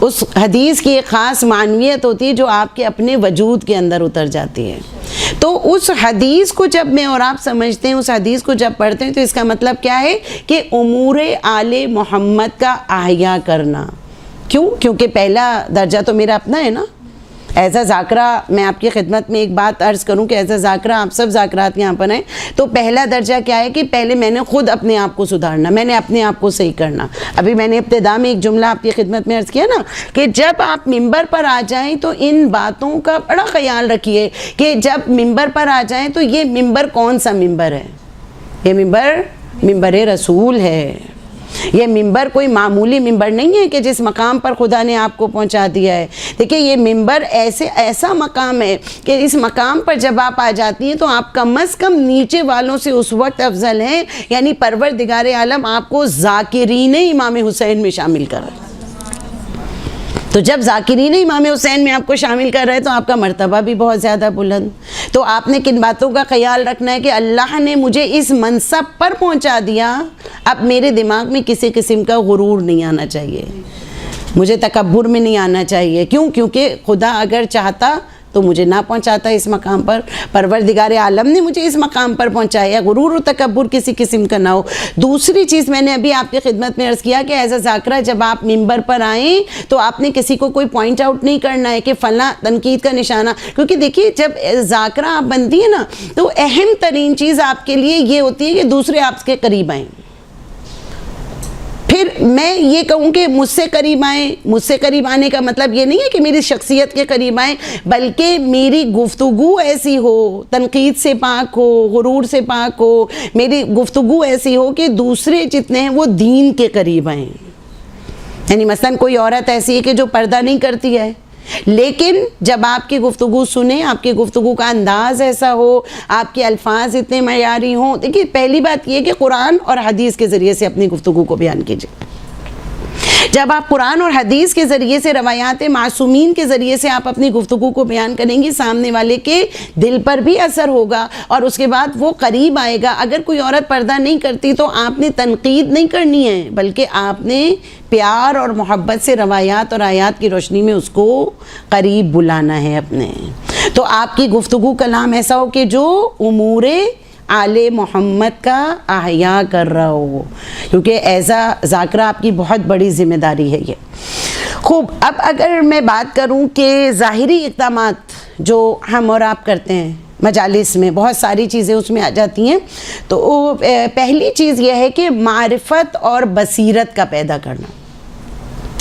اس حدیث کی ایک خاص معنویت ہوتی ہے جو آپ کے اپنے وجود کے اندر اتر جاتی ہے. تو اس حدیث کو جب میں اور آپ سمجھتے ہیں، اس حدیث کو جب پڑھتے ہیں تو اس کا مطلب کیا ہے کہ امور آل محمد کا احیا کرنا. کیوں؟ کیونکہ پہلا درجہ تو میرا اپنا ہے نا. ایز اے ذاکرہ میں آپ کی خدمت میں ایک بات عرض کروں کہ ایز اے ذاکرہ آپ سب ذاکرات یہاں پر ہیں, تو پہلا درجہ کیا ہے کہ پہلے میں نے خود اپنے آپ کو سدھارنا, میں نے اپنے آپ کو صحیح کرنا. ابھی میں نے ابتدا میں ایک جملہ آپ کی خدمت میں عرض کیا نا کہ جب آپ ممبر پر آ جائیں تو ان باتوں کا بڑا خیال رکھیے کہ جب ممبر پر آ جائیں تو یہ ممبر کون سا ممبر ہے. یہ ممبر رسول ہے. یہ ممبر کوئی معمولی ممبر نہیں ہے کہ جس مقام پر خدا نے آپ کو پہنچا دیا ہے. دیکھیں یہ ممبر ایسا مقام ہے کہ اس مقام پر جب آپ آ جاتی ہیں تو آپ کم از کم نیچے والوں سے اس وقت افضل ہیں, یعنی پروردگار عالم آپ کو ذاکرین امام حسین میں شامل کر رہا ہے. تو جب ذاکرین امام حسین میں آپ کو شامل کر رہے ہیں تو آپ کا مرتبہ بھی بہت زیادہ بلند. تو آپ نے کن باتوں کا خیال رکھنا ہے کہ اللہ نے مجھے اس منصب پر پہنچا دیا, اب میرے دماغ میں کسی قسم کا غرور نہیں آنا چاہیے, مجھے تکبر میں نہیں آنا چاہیے. کیوں؟ کیونکہ خدا اگر چاہتا تو مجھے نہ پہنچاتا اس مقام پر. پروردگار عالم نے مجھے اس مقام پر پہنچایا, غرور و تکبر کسی قسم کا نہ ہو. دوسری چیز میں نے ابھی آپ کی خدمت میں عرض کیا کہ ایز اے ذاکرہ جب آپ ممبر پر آئیں تو آپ نے کسی کو کوئی پوائنٹ آؤٹ نہیں کرنا ہے کہ فلاں تنقید کا نشانہ, کیونکہ دیکھیے جب ذاکرہ آپ بنتی ہیں نا تو اہم ترین چیز آپ کے لیے یہ ہوتی ہے کہ دوسرے آپ کے قریب آئیں. پھر میں یہ کہوں کہ مجھ سے قریب آئیں, مجھ سے قریب آنے کا مطلب یہ نہیں ہے کہ میری شخصیت کے قریب آئیں, بلکہ میری گفتگو ایسی ہو, تنقید سے پاک ہو, غرور سے پاک ہو, میری گفتگو ایسی ہو کہ دوسرے جتنے ہیں وہ دین کے قریب آئیں. یعنی مثلا کوئی عورت ایسی ہے کہ جو پردہ نہیں کرتی ہے, لیکن جب آپ کی گفتگو سنیں, آپ کی گفتگو کا انداز ایسا ہو, آپ کے الفاظ اتنے معیاری ہوں. دیکھیے پہلی بات یہ کہ قرآن اور حدیث کے ذریعے سے اپنی گفتگو کو بیان کیجیے. جب آپ قرآن اور حدیث کے ذریعے سے, روایات معصومین کے ذریعے سے آپ اپنی گفتگو کو بیان کریں گی, سامنے والے کے دل پر بھی اثر ہوگا اور اس کے بعد وہ قریب آئے گا. اگر کوئی عورت پردہ نہیں کرتی تو آپ نے تنقید نہیں کرنی ہے, بلکہ آپ نے پیار اور محبت سے روایات اور آیات کی روشنی میں اس کو قریب بلانا ہے اپنے. تو آپ کی گفتگو کلام ایسا ہو کہ جو امور آل محمد کا احیاء کر رہا ہو, کیونکہ ایزا ذاکرہ آپ کی بہت بڑی ذمہ داری ہے یہ. خوب, اب اگر میں بات کروں کہ ظاہری اقدامات جو ہم اور آپ کرتے ہیں مجالس میں, بہت ساری چیزیں اس میں آ جاتی ہیں. تو پہلی چیز یہ ہے کہ معرفت اور بصیرت کا پیدا کرنا.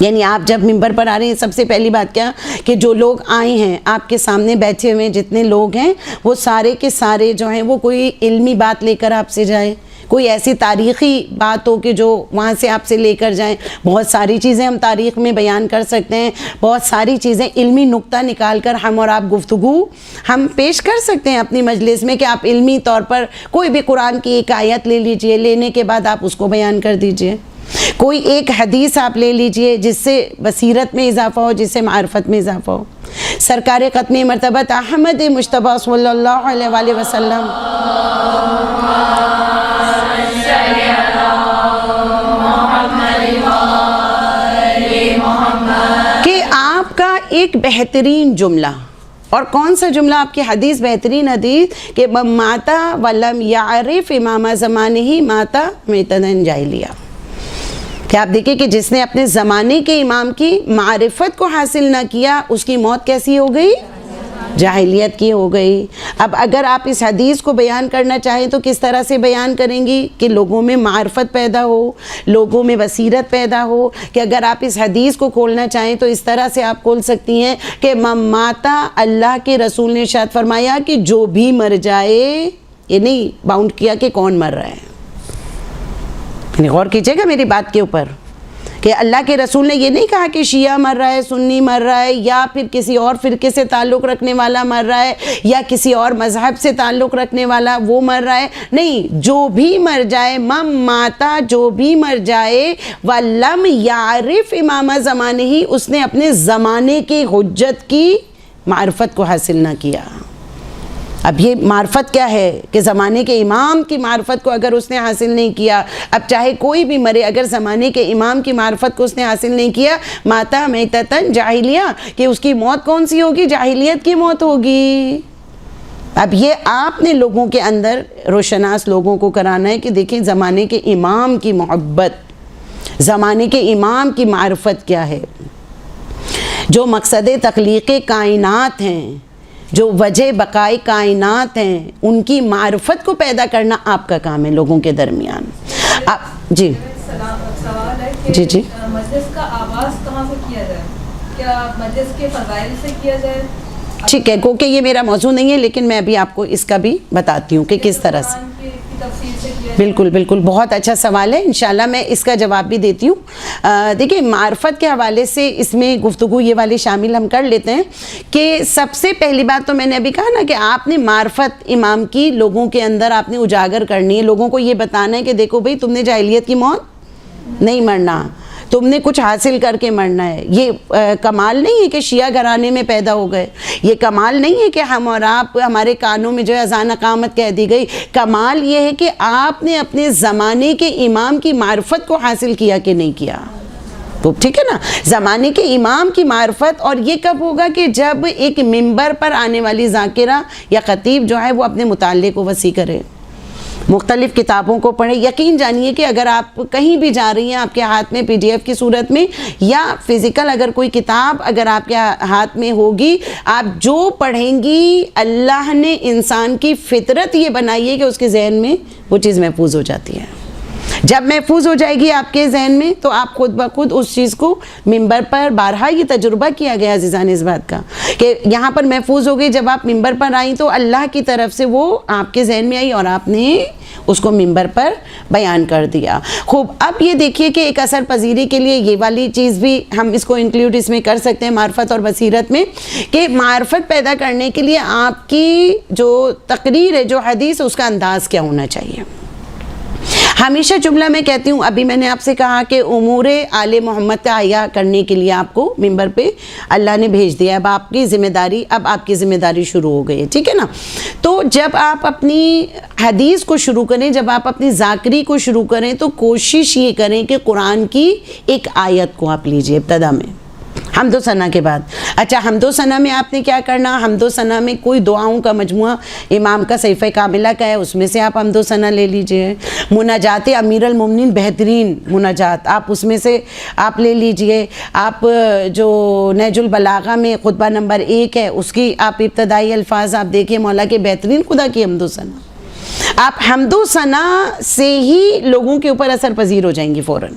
یعنی آپ جب ممبر پر آ رہے ہیں, سب سے پہلی بات کیا کہ جو لوگ آئے ہیں آپ کے سامنے بیٹھے ہوئے جتنے لوگ ہیں وہ سارے کے سارے جو ہیں وہ کوئی علمی بات لے کر آپ سے جائیں, کوئی ایسی تاریخی بات ہو کہ جو وہاں سے آپ سے لے کر جائیں. بہت ساری چیزیں ہم تاریخ میں بیان کر سکتے ہیں, بہت ساری چیزیں علمی نقطہ نکال کر ہم اور آپ گفتگو ہم پیش کر سکتے ہیں اپنی مجلس میں, کہ آپ علمی طور پر کوئی بھی قرآن کی ایک آیت لے لیجئے, لینے کے بعد آپ اس کو بیان کر دیجئے. کوئی ایک حدیث آپ لے لیجئے جس سے بصیرت میں اضافہ ہو, جس سے معرفت میں اضافہ ہو. سرکار ختم مرتبت احمد مجتبیٰ صلی اللہ علیہ وآلہ وسلم کہ آپ کا ایک بہترین جملہ, اور کون سا جملہ آپ کی حدیث, بہترین حدیث کہ ماتا ولم یعرف امام زمانہ ماتا میتدن جاہلیہ. کہ آپ دیکھیں کہ جس نے اپنے زمانے کے امام کی معرفت کو حاصل نہ کیا, اس کی موت کیسی ہو گئی؟ جاہلیت کی ہو گئی. اب اگر آپ اس حدیث کو بیان کرنا چاہیں تو کس طرح سے بیان کریں گی کہ لوگوں میں معرفت پیدا ہو, لوگوں میں بصیرت پیدا ہو. کہ اگر آپ اس حدیث کو کھولنا چاہیں تو اس طرح سے آپ کھول سکتی ہیں کہ ماتا, اللہ کے رسول نے ارشاد فرمایا کہ جو بھی مر جائے, یہ نہیں باؤنڈ کیا کہ کون مر رہا ہے, یعنی غور کیجئے گا میری بات کے اوپر, کہ اللہ کے رسول نے یہ نہیں کہا کہ شیعہ مر رہا ہے, سنی مر رہا ہے, یا پھر کسی اور فرقے سے تعلق رکھنے والا مر رہا ہے, یا کسی اور مذہب سے تعلق رکھنے والا وہ مر رہا ہے. نہیں, جو بھی مر جائے, ماتا, جو بھی مر جائے, وَلَمْ يَعْرِفْ امام زمانہ, اس نے اپنے زمانے کی حجت کی معرفت کو حاصل نہ کیا. اب یہ معرفت کیا ہے کہ زمانے کے امام کی معرفت کو اگر اس نے حاصل نہیں کیا, اب چاہے کوئی بھی مرے, اگر زمانے کے امام کی معرفت کو اس نے حاصل نہیں کیا, ماتا میتتن جاہلیہ, کہ اس کی موت کون سی ہوگی؟ جاہلیت کی موت ہوگی. اب یہ آپ نے لوگوں کے اندر روشناس لوگوں کو کرانا ہے کہ دیکھیں زمانے کے امام کی محبت, زمانے کے امام کی معرفت کیا ہے. جو مقصد تخلیق کائنات ہیں، جو وجہ بقائے کائنات ہیں، ان کی معرفت کو پیدا کرنا آپ کا کام ہے لوگوں کے درمیان. آپ جی سوال ہے کہ جی مجلس کا آغاز کہاں سے کیا جائے؟ کیا مجلس کے فضائل سے کیا جائے؟ ٹھیک ہے، کیونکہ یہ میرا موضوع نہیں ہے، لیکن میں ابھی آپ کو اس کا بھی بتاتی ہوں کہ کس طرح سے. بالکل بالکل، بہت اچھا سوال ہے، انشاءاللہ میں اس کا جواب بھی دیتی ہوں. دیکھیں، معرفت کے حوالے سے اس میں گفتگو یہ والی شامل ہم کر لیتے ہیں کہ سب سے پہلی بات تو میں نے ابھی کہا نا کہ آپ نے معرفت امام کی لوگوں کے اندر آپ نے اجاگر کرنی ہے، لوگوں کو یہ بتانا ہے کہ دیکھو بھئی تم نے جاہلیت کی موت نہیں مرنا، تم نے کچھ حاصل کر کے مرنا ہے. یہ کمال نہیں ہے کہ شیعہ گھرانے میں پیدا ہو گئے، یہ کمال نہیں ہے کہ ہم اور آپ ہمارے کانوں میں جو ہے اذان اقامت کہہ دی گئی. کمال یہ ہے کہ آپ نے اپنے زمانے کے امام کی معرفت کو حاصل کیا کہ نہیں کیا. تو ٹھیک ہے نا، زمانے کے امام کی معرفت. اور یہ کب ہوگا کہ جب ایک منبر پر آنے والی ذاکرہ یا خطیب جو ہے وہ اپنے مطالعے کو وسیع کرے، مختلف کتابوں کو پڑھیں. یقین جانیے کہ اگر آپ کہیں بھی جا رہی ہیں، آپ کے ہاتھ میں PDF کی صورت میں یا فزیکل اگر کوئی کتاب اگر آپ کے ہاتھ میں ہوگی، آپ جو پڑھیں گی، اللہ نے انسان کی فطرت یہ بنائی ہے کہ اس کے ذہن میں وہ چیز محفوظ ہو جاتی ہے. جب محفوظ ہو جائے گی آپ کے ذہن میں تو آپ خود بخود اس چیز کو منبر پر بارہا یہ تجربہ کیا گیا عزیزان اس بات کا کہ یہاں پر محفوظ ہو گئی. جب آپ منبر پر آئیں تو اللہ کی طرف سے وہ آپ کے ذہن میں آئی اور آپ نے اس کو منبر پر بیان کر دیا. خوب، اب یہ دیکھیے کہ ایک اثر پذیری کے لیے یہ والی چیز بھی ہم اس کو انکلیوڈ اس میں کر سکتے ہیں معرفت اور بصیرت میں، کہ معرفت پیدا کرنے کے لیے آپ کی جو تقریر ہے، جو حدیث، اس کا انداز کیا ہونا چاہیے. ہمیشہ جملہ میں کہتی ہوں، ابھی میں نے آپ سے کہا کہ امور آل محمد کا احیا کرنے کے لیے آپ کو منبر پہ اللہ نے بھیج دیا. اب آپ کی ذمہ داری شروع ہو گئی ہے، ٹھیک ہے نا. تو جب آپ اپنی حدیث کو شروع کریں، جب آپ اپنی ذاکری کو شروع کریں تو کوشش یہ کریں کہ قرآن کی ایک آیت کو آپ لیجئے ابتدا میں، حمد و ثنا کے بعد. اچھا، حمد و ثنا میں آپ نے کیا کرنا؟ حمد و ثنا میں کوئی دعاؤں کا مجموعہ امام کا صحیفہ کاملہ کا ہے، اس میں سے آپ حمد و ثنا لے لیجئے. مناجات امیر المومنین، بہترین مناجات، آپ اس میں سے آپ لے لیجئے. آپ جو نہج البلاغہ میں خطبہ نمبر 1 ہے، اس کی آپ ابتدائی الفاظ آپ دیکھیں، مولا کے بہترین خدا کی حمد و ثنا. آپ حمد و ثنا سے ہی لوگوں کے اوپر اثر پذیر ہو جائیں گی فوراً.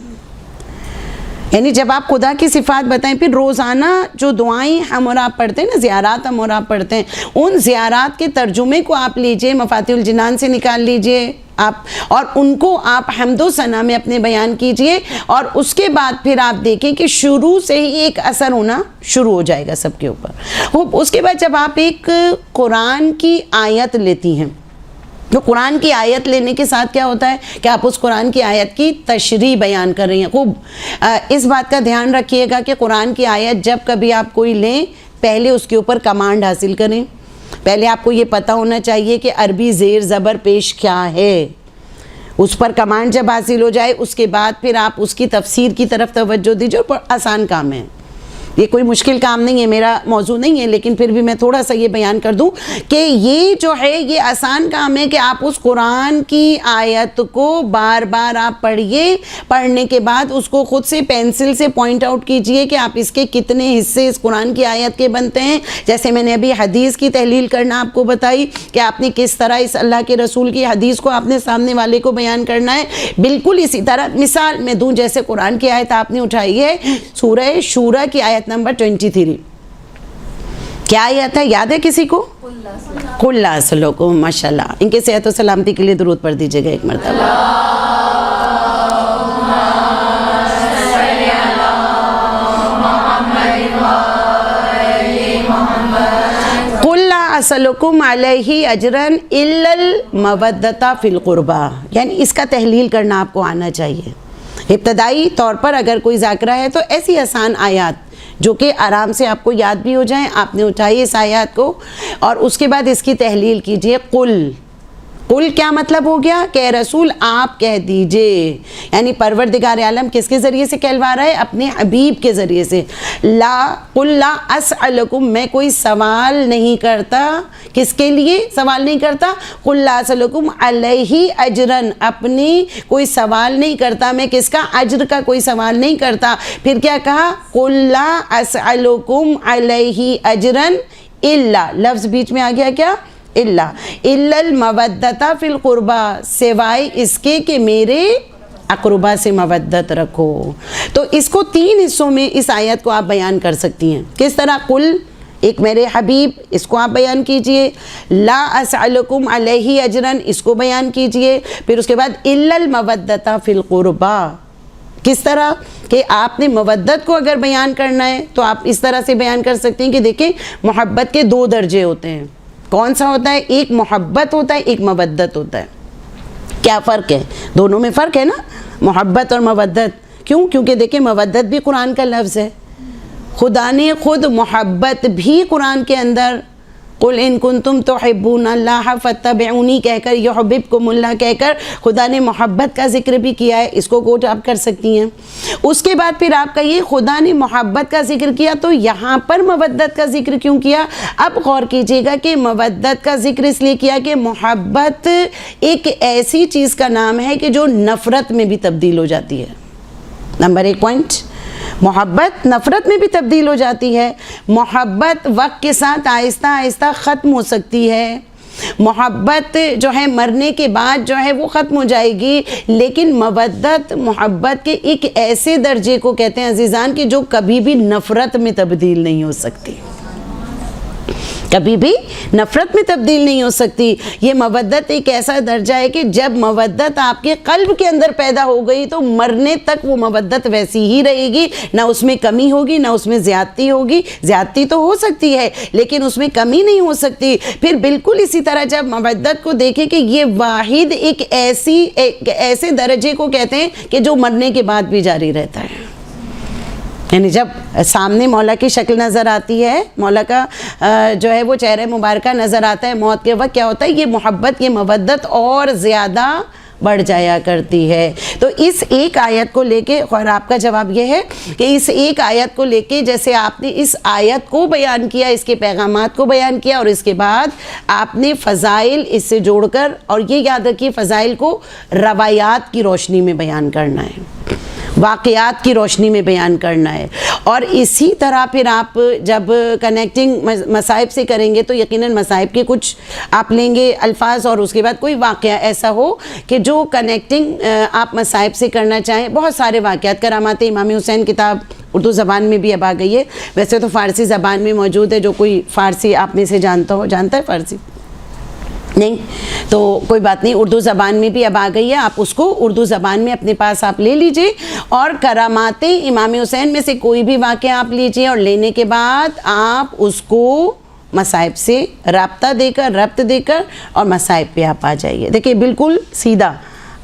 یعنی جب آپ خدا کی صفات بتائیں، پھر روزانہ جو دعائیں ہم اور آپ پڑھتے ہیں نا، زیارات ہم اور آپ پڑھتے ہیں، ان زیارات کے ترجمے کو آپ لیجئے، مفاتیح الجنان سے نکال لیجئے آپ، اور ان کو آپ حمد و ثنا میں اپنے بیان کیجئے. اور اس کے بعد پھر آپ دیکھیں کہ شروع سے ہی ایک اثر ہونا شروع ہو جائے گا سب کے اوپر. اس کے بعد جب آپ ایک قرآن کی آیت لیتی ہیں، تو قرآن کی آیت لینے کے ساتھ کیا ہوتا ہے کہ آپ اس قرآن کی آیت کی تشریح بیان کر رہی ہیں. خوب اس بات کا دھیان رکھیے گا کہ قرآن کی آیت جب کبھی آپ کوئی لیں، پہلے اس کے اوپر کمانڈ حاصل کریں. پہلے آپ کو یہ پتہ ہونا چاہیے کہ عربی زیر زبر پیش کیا ہے. اس پر کمانڈ جب حاصل ہو جائے، اس کے بعد پھر آپ اس کی تفسیر کی طرف توجہ دیجیے. اور آسان کام ہے، یہ کوئی مشکل کام نہیں ہے، میرا موضوع نہیں ہے، لیکن پھر بھی میں تھوڑا سا یہ بیان کر دوں کہ یہ جو ہے یہ آسان کام ہے کہ آپ اس قرآن کی آیت کو بار بار آپ پڑھیے. پڑھنے کے بعد اس کو خود سے پینسل سے پوائنٹ آؤٹ کیجئے کہ آپ اس کے کتنے حصے اس قرآن کی آیت کے بنتے ہیں. جیسے میں نے ابھی حدیث کی تحلیل کرنا آپ کو بتائی کہ آپ نے کس طرح اس اللہ کے رسول کی حدیث کو آپ نے سامنے والے کو بیان کرنا ہے. بالکل اسی طرح مثال میں دوں، جیسے قرآن کی آیت آپ نے اٹھائی ہے، سورہ شورا کی آیت نمبر 23. کیا آیت ہے، یاد ہے کسی کو؟ قل لا اسألکم. ماشاءاللہ، ان کے صحت و سلامتی کے لیے درود پڑھ دیجئے گا ایک مرتبہ. قل لا اسألکم علیہ اجرا الا المودۃ فی القربى، یعنی اس کا تحلیل کرنا آپ کو آنا چاہیے. ابتدائی طور پر اگر کوئی ذاکرہ ہے تو ایسی آسان آیات جو کہ آرام سے آپ کو یاد بھی ہو جائیں، آپ نے اٹھائی اس آیات کو اور اس کے بعد اس کی تحلیل کیجئے. قل، قل کیا مطلب ہو گیا کہ اے رسول آپ کہہ دیجئے، یعنی پروردگار عالم کس کے ذریعے سے کہلوا رہا ہے؟ اپنے حبیب کے ذریعے سے. قل لا اسألکم، میں کوئی سوال نہیں کرتا. کس کے لیے سوال نہیں کرتا؟ قل لا اسألکم علیہ اجرن، اپنی کوئی سوال نہیں کرتا میں، کس کا؟ اجر کا کوئی سوال نہیں کرتا. پھر کیا کہا؟ قل لا اسألکم علیہ اجرن الا، لفظ بیچ میں آ گیا کیا؟ الا المودۃ فی القربہ، سوائے اس کے کہ میرے اقربا سے مودت رکھو. تو اس کو 3 حصوں میں اس آیت کو آپ بیان کر سکتی ہیں. کس طرح؟ قل ایک میرے حبیب، اس کو آپ بیان کیجئے. لا اسألکم علیہ اجرن، اس کو بیان کیجئے. پھر اس کے بعد الا المودۃ فی القربہ، کس طرح کہ آپ نے مودت کو اگر بیان کرنا ہے تو آپ اس طرح سے بیان کر سکتے ہیں کہ دیکھیں محبت کے 2 درجے ہوتے ہیں. کون سا ہوتا ہے؟ ایک محبت ہوتا ہے، ایک مودت ہوتا ہے. کیا فرق ہے؟ دونوں میں فرق ہے نا، محبت اور مودت. کیوں؟ کیونکہ دیکھیں مودت بھی قرآن کا لفظ ہے. خدا نے خود محبت بھی قرآن کے اندر قل ان کنتم تحبون اللہ فاتبعونی کہہ کر، یحببکم اللہ کہہ کر خدا نے محبت کا ذکر بھی کیا ہے. اس کو کوٹ آپ کر سکتی ہیں. اس کے بعد پھر آپ کہیے خدا نے محبت کا ذکر کیا تو یہاں پر مودت کا ذکر کیوں کیا؟ اب غور کیجئے گا کہ مودت کا ذکر اس لیے کیا کہ محبت ایک ایسی چیز کا نام ہے کہ جو نفرت میں بھی تبدیل ہو جاتی ہے. نمبر 1 پوائنٹ، محبت نفرت میں بھی تبدیل ہو جاتی ہے. محبت وقت کے ساتھ آہستہ آہستہ ختم ہو سکتی ہے. محبت جو ہے مرنے کے بعد جو ہے وہ ختم ہو جائے گی، لیکن مودت محبت کے ایک ایسے درجے کو کہتے ہیں عزیزان کہ جو کبھی بھی نفرت میں تبدیل نہیں ہو سکتی، کبھی بھی نفرت میں تبدیل نہیں ہو سکتی. یہ مودت ایک ایسا درجہ ہے کہ جب مودت آپ کے قلب کے اندر پیدا ہو گئی تو مرنے تک وہ مودت ویسی ہی رہے گی، نہ اس میں کمی ہوگی نہ اس میں زیادتی ہوگی. زیادتی تو ہو سکتی ہے لیکن اس میں کمی نہیں ہو سکتی. پھر بالکل اسی طرح جب مودت کو دیکھیں کہ یہ واحد ایک ایسے درجے کو کہتے ہیں کہ جو مرنے کے بعد بھی جاری رہتا ہے. یعنی جب سامنے مولا کی شکل نظر آتی ہے، مولا کا جو ہے وہ چہرہ مبارکہ نظر آتا ہے موت کے وقت، کیا ہوتا ہے؟ یہ محبت، یہ مودت اور زیادہ بڑھ جایا کرتی ہے. تو اس ایک آیت کو لے کے، اور آپ کا جواب یہ ہے کہ اس ایک آیت کو لے کے جیسے آپ نے اس آیت کو بیان کیا، اس کے پیغامات کو بیان کیا، اور اس کے بعد آپ نے فضائل اس سے جوڑ کر، اور یہ یاد رکھیے فضائل کو روایات کی روشنی میں بیان کرنا ہے، واقعات کی روشنی میں بیان کرنا ہے. اور اسی طرح پھر آپ جب کنیکٹنگ مصائب سے کریں گے تو یقیناً مصائب کے کچھ آپ لیں گے الفاظ، اور اس کے بعد کوئی واقعہ ایسا ہو کہ جو کنیکٹنگ آپ مصائب سے کرنا چاہیں. بہت سارے واقعات، کرامات امام حسین کتاب اردو زبان میں بھی اب آ گئی ہے، ویسے تو فارسی زبان میں موجود ہے. جو کوئی فارسی آپ میں سے جانتا ہے فارسی؟ نہیں تو کوئی بات نہیں، اردو زبان میں بھی اب آ گئی ہے. آپ اس کو اردو زبان میں اپنے پاس آپ لے لیجئے، اور کرامات امام حسین میں سے کوئی بھی واقعہ آپ لیجئے، اور لینے کے بعد آپ اس کو مصائب سے رابطہ دے کر، ربط دے کر، اور مصائب پہ آپ آ جائیے. دیکھیں بالکل سیدھا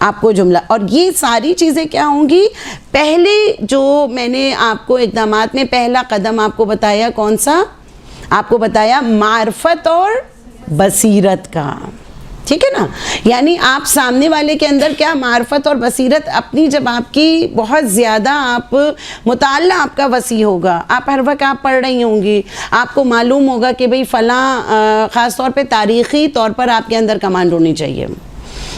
آپ کو جملہ. اور یہ ساری چیزیں کیا ہوں گی؟ پہلے جو میں نے آپ کو اقدامات میں پہلا قدم آپ کو بتایا، کون سا؟ آپ کو بتایا معرفت اور بصیرت کا. ٹھیک ہے نا؟ یعنی آپ سامنے والے کے اندر کیا معرفت اور بصیرت اپنی، جب آپ کی بہت زیادہ آپ مطالعہ آپ کا وسیع ہوگا، آپ ہر وقت آپ پڑھ رہی ہوں گی، آپ کو معلوم ہوگا کہ بھئی فلاں، خاص طور پہ تاریخی طور پر آپ کے اندر کمانڈ ہونی چاہیے.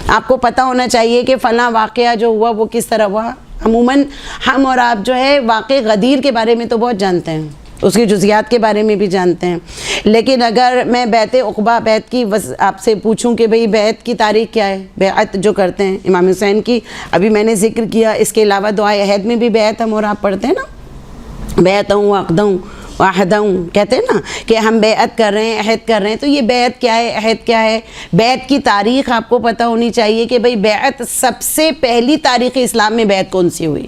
آپ کو پتہ ہونا چاہیے کہ فلاں واقعہ جو ہوا وہ کس طرح ہوا. عموماً ہم اور آپ جو ہے واقع غدیر کے بارے میں تو بہت جانتے ہیں، اس کی جزیات کے بارے میں بھی جانتے ہیں، لیکن اگر میں بیعت عقبہ، بیعت کی آپ سے پوچھوں کہ بھئی بیعت کی تاریخ کیا ہے، بیعت جو کرتے ہیں امام حسین کی، ابھی میں نے ذکر کیا، اس کے علاوہ دعائے عہد میں بھی بیعت ہم اور آپ پڑھتے ہیں نا، بیعتوں عقدوں واحدوں، کہتے ہیں نا کہ ہم بیعت کر رہے ہیں، عہد کر رہے ہیں. تو یہ بیعت کیا ہے، عہد کیا ہے؟ بیعت کی تاریخ آپ کو پتہ ہونی چاہیے کہ بھئی بیعت، سب سے پہلی تاریخ اسلام میں بیعت کون سی ہوئی؟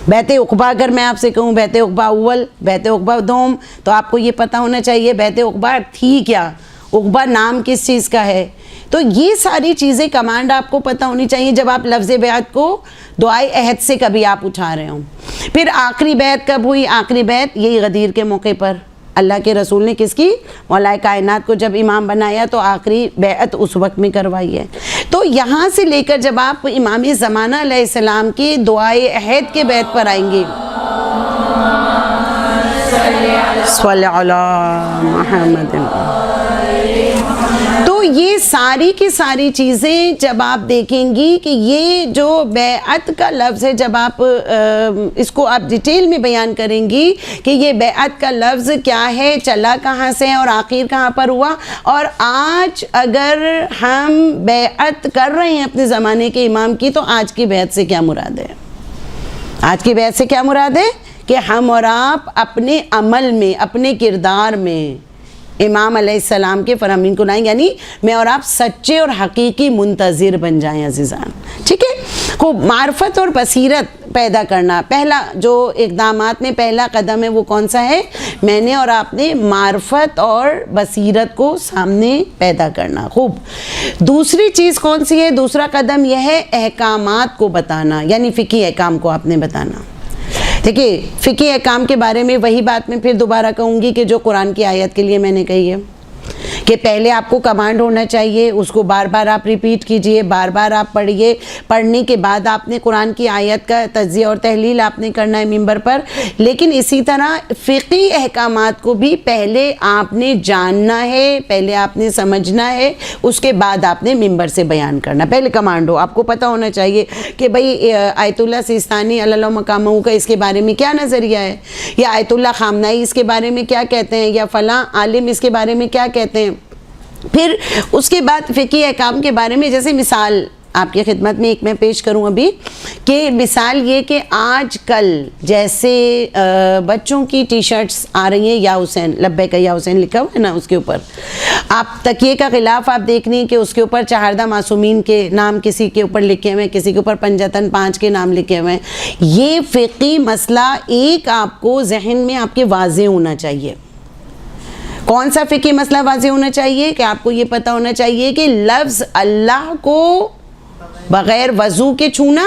بیعت عقبہ. اگر میں آپ سے کہوں بیعت عقبہ اول، بیعت عقبہ دوم، تو آپ کو یہ پتہ ہونا چاہیے بیعت عقبہ تھی کیا، عقبہ نام کس چیز کا ہے. تو یہ ساری چیزیں کمانڈ آپ کو پتہ ہونی چاہیے جب آپ لفظ بیعت کو دعائے عہد سے کبھی آپ اٹھا رہے ہوں. پھر آخری بیعت کب ہوئی؟ آخری بیعت یہی غدیر کے موقع پر. اللہ کے رسول نے کس کی؟ مولا کائنات کو جب امام بنایا تو آخری بیعت اس وقت میں کروائی ہے. تو یہاں سے لے کر جب آپ امام زمانہ علیہ السلام کی دعائے عہد کے بیعت پر آئیں گے، صلی علی محمد، تو یہ ساری کی ساری چیزیں جب آپ دیکھیں گی کہ یہ جو بیعت کا لفظ ہے، جب آپ اس کو آپ ڈیٹیل میں بیان کریں گی کہ یہ بیعت کا لفظ کیا ہے، چلا کہاں سے اور آخر کہاں پر ہوا، اور آج اگر ہم بیعت کر رہے ہیں اپنے زمانے کے امام کی، تو آج کی بیعت سے کیا مراد ہے؟ آج کی بیعت سے کیا مراد ہے کہ ہم اور آپ اپنے عمل میں، اپنے کردار میں امام علیہ السلام کے فرامین کو لائیں، یعنی میں اور آپ سچے اور حقیقی منتظر بن جائیں عزیزان. ٹھیک ہے، خوب معرفت اور بصیرت پیدا کرنا، پہلا جو اقدامات میں پہلا قدم ہے وہ کون سا ہے؟ میں نے اور آپ نے معرفت اور بصیرت کو سامنے پیدا کرنا. خوب، دوسری چیز کون سی ہے؟ دوسرا قدم یہ ہے احکامات کو بتانا، یعنی فقہی احکام کو آپ نے بتانا. دیکھیے فقہی احکام کے بارے میں وہی بات میں پھر دوبارہ کہوں گی کہ جو قرآن کی آیت کے لیے میں نے کہی ہے کہ پہلے آپ کو کمانڈ ہونا چاہیے، اس کو بار بار آپ ریپیٹ کیجئے، بار بار آپ پڑھیے، پڑھنے کے بعد آپ نے قرآن کی آیت کا تجزیہ اور تحلیل آپ نے کرنا ہے ممبر پر. لیکن اسی طرح فقہی احکامات کو بھی پہلے آپ نے جاننا ہے، پہلے آپ نے سمجھنا ہے، اس کے بعد آپ نے ممبر سے بیان کرنا. پہلے کمانڈ ہو، آپ کو پتہ ہونا چاہیے کہ بھئی آیت اللہ سیستانی اللہ مقامہ کا اس کے بارے میں کیا نظریہ ہے، یا آیت اللہ خامنائی اس کے بارے میں کیا کہتے ہیں، یا فلاں عالم اس کے بارے میں کیا کہتے ہیں. پھر اس کے بعد فقہی احکام کے بارے میں، جیسے مثال آپ کی خدمت میں ایک میں پیش کروں ابھی، کہ مثال یہ کہ آج کل جیسے بچوں کی ٹی شرٹس آ رہی ہیں یا حسین، لبیک یا حسین لکھا ہوا ہے نا اس کے اوپر، آپ تکیے کا غلاف آپ دیکھ لیں کہ اس کے اوپر چہاردہ معصومین کے نام کسی کے اوپر لکھے ہوئے ہیں، کسی کے اوپر پنجتن 5 کے نام لکھے ہوئے ہیں. یہ فقہی مسئلہ ایک آپ کو ذہن میں آپ کے واضح ہونا چاہیے. کون سا فقہی مسئلہ واضح ہونا چاہیے؟ کہ آپ کو یہ پتہ ہونا چاہیے کہ لفظ اللہ کو بغیر وضو کے چھونا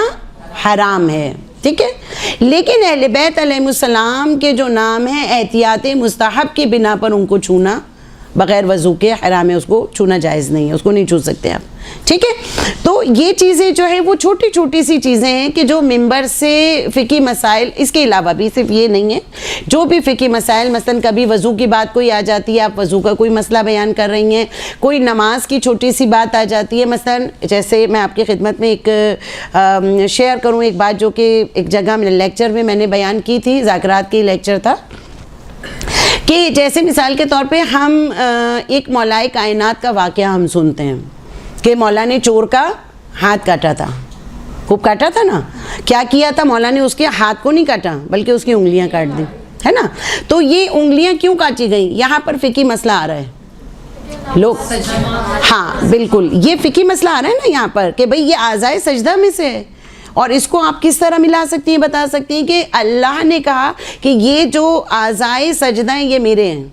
حرام ہے. ٹھیک ہے، لیکن اہل بیت علیہ السلام کے جو نام ہیں احتیاط مستحب کی بنا پر ان کو چھونا بغیر وضو کے حرام ہے، اس کو چھونا جائز نہیں ہے، اس کو نہیں چھو سکتے آپ. ٹھیک ہے، تو یہ چیزیں جو ہیں وہ چھوٹی چھوٹی سی چیزیں ہیں کہ جو ممبر سے فقہی مسائل، اس کے علاوہ بھی صرف یہ نہیں ہے، جو بھی فقہی مسائل، مثلا کبھی وضو کی بات کوئی آ جاتی ہے، آپ وضو کا کوئی مسئلہ بیان کر رہی ہیں، کوئی نماز کی چھوٹی سی بات آ جاتی ہے، مثلا جیسے میں آپ کی خدمت میں ایک شیئر کروں ایک بات جو کہ ایک جگہ میں لیکچر میں نے بیان کی تھی، ذاکرات کی لیکچر تھا، کہ جیسے مثال کے طور پہ ہم ایک مولائے کائنات کا واقعہ ہم سنتے ہیں کہ مولا نے چور کا ہاتھ کاٹا تھا، خوب کاٹا تھا نا. کیا کیا تھا؟ مولا نے اس کے ہاتھ کو نہیں کاٹا بلکہ اس کی انگلیاں کاٹ دیں، ہے نا. تو یہ انگلیاں کیوں کاٹی گئیں؟ یہاں پر فقہی مسئلہ آ رہا ہے لوگ، ہاں بالکل یہ فقہی مسئلہ آ رہا ہے نا یہاں پر کہ بھئی یہ اعضائے سجدہ میں سے ہے، اور اس کو آپ کس طرح ملا سکتی ہیں، بتا سکتی ہیں کہ اللہ نے کہا کہ یہ جو اعضائے سجدہ ہیں یہ میرے ہیں،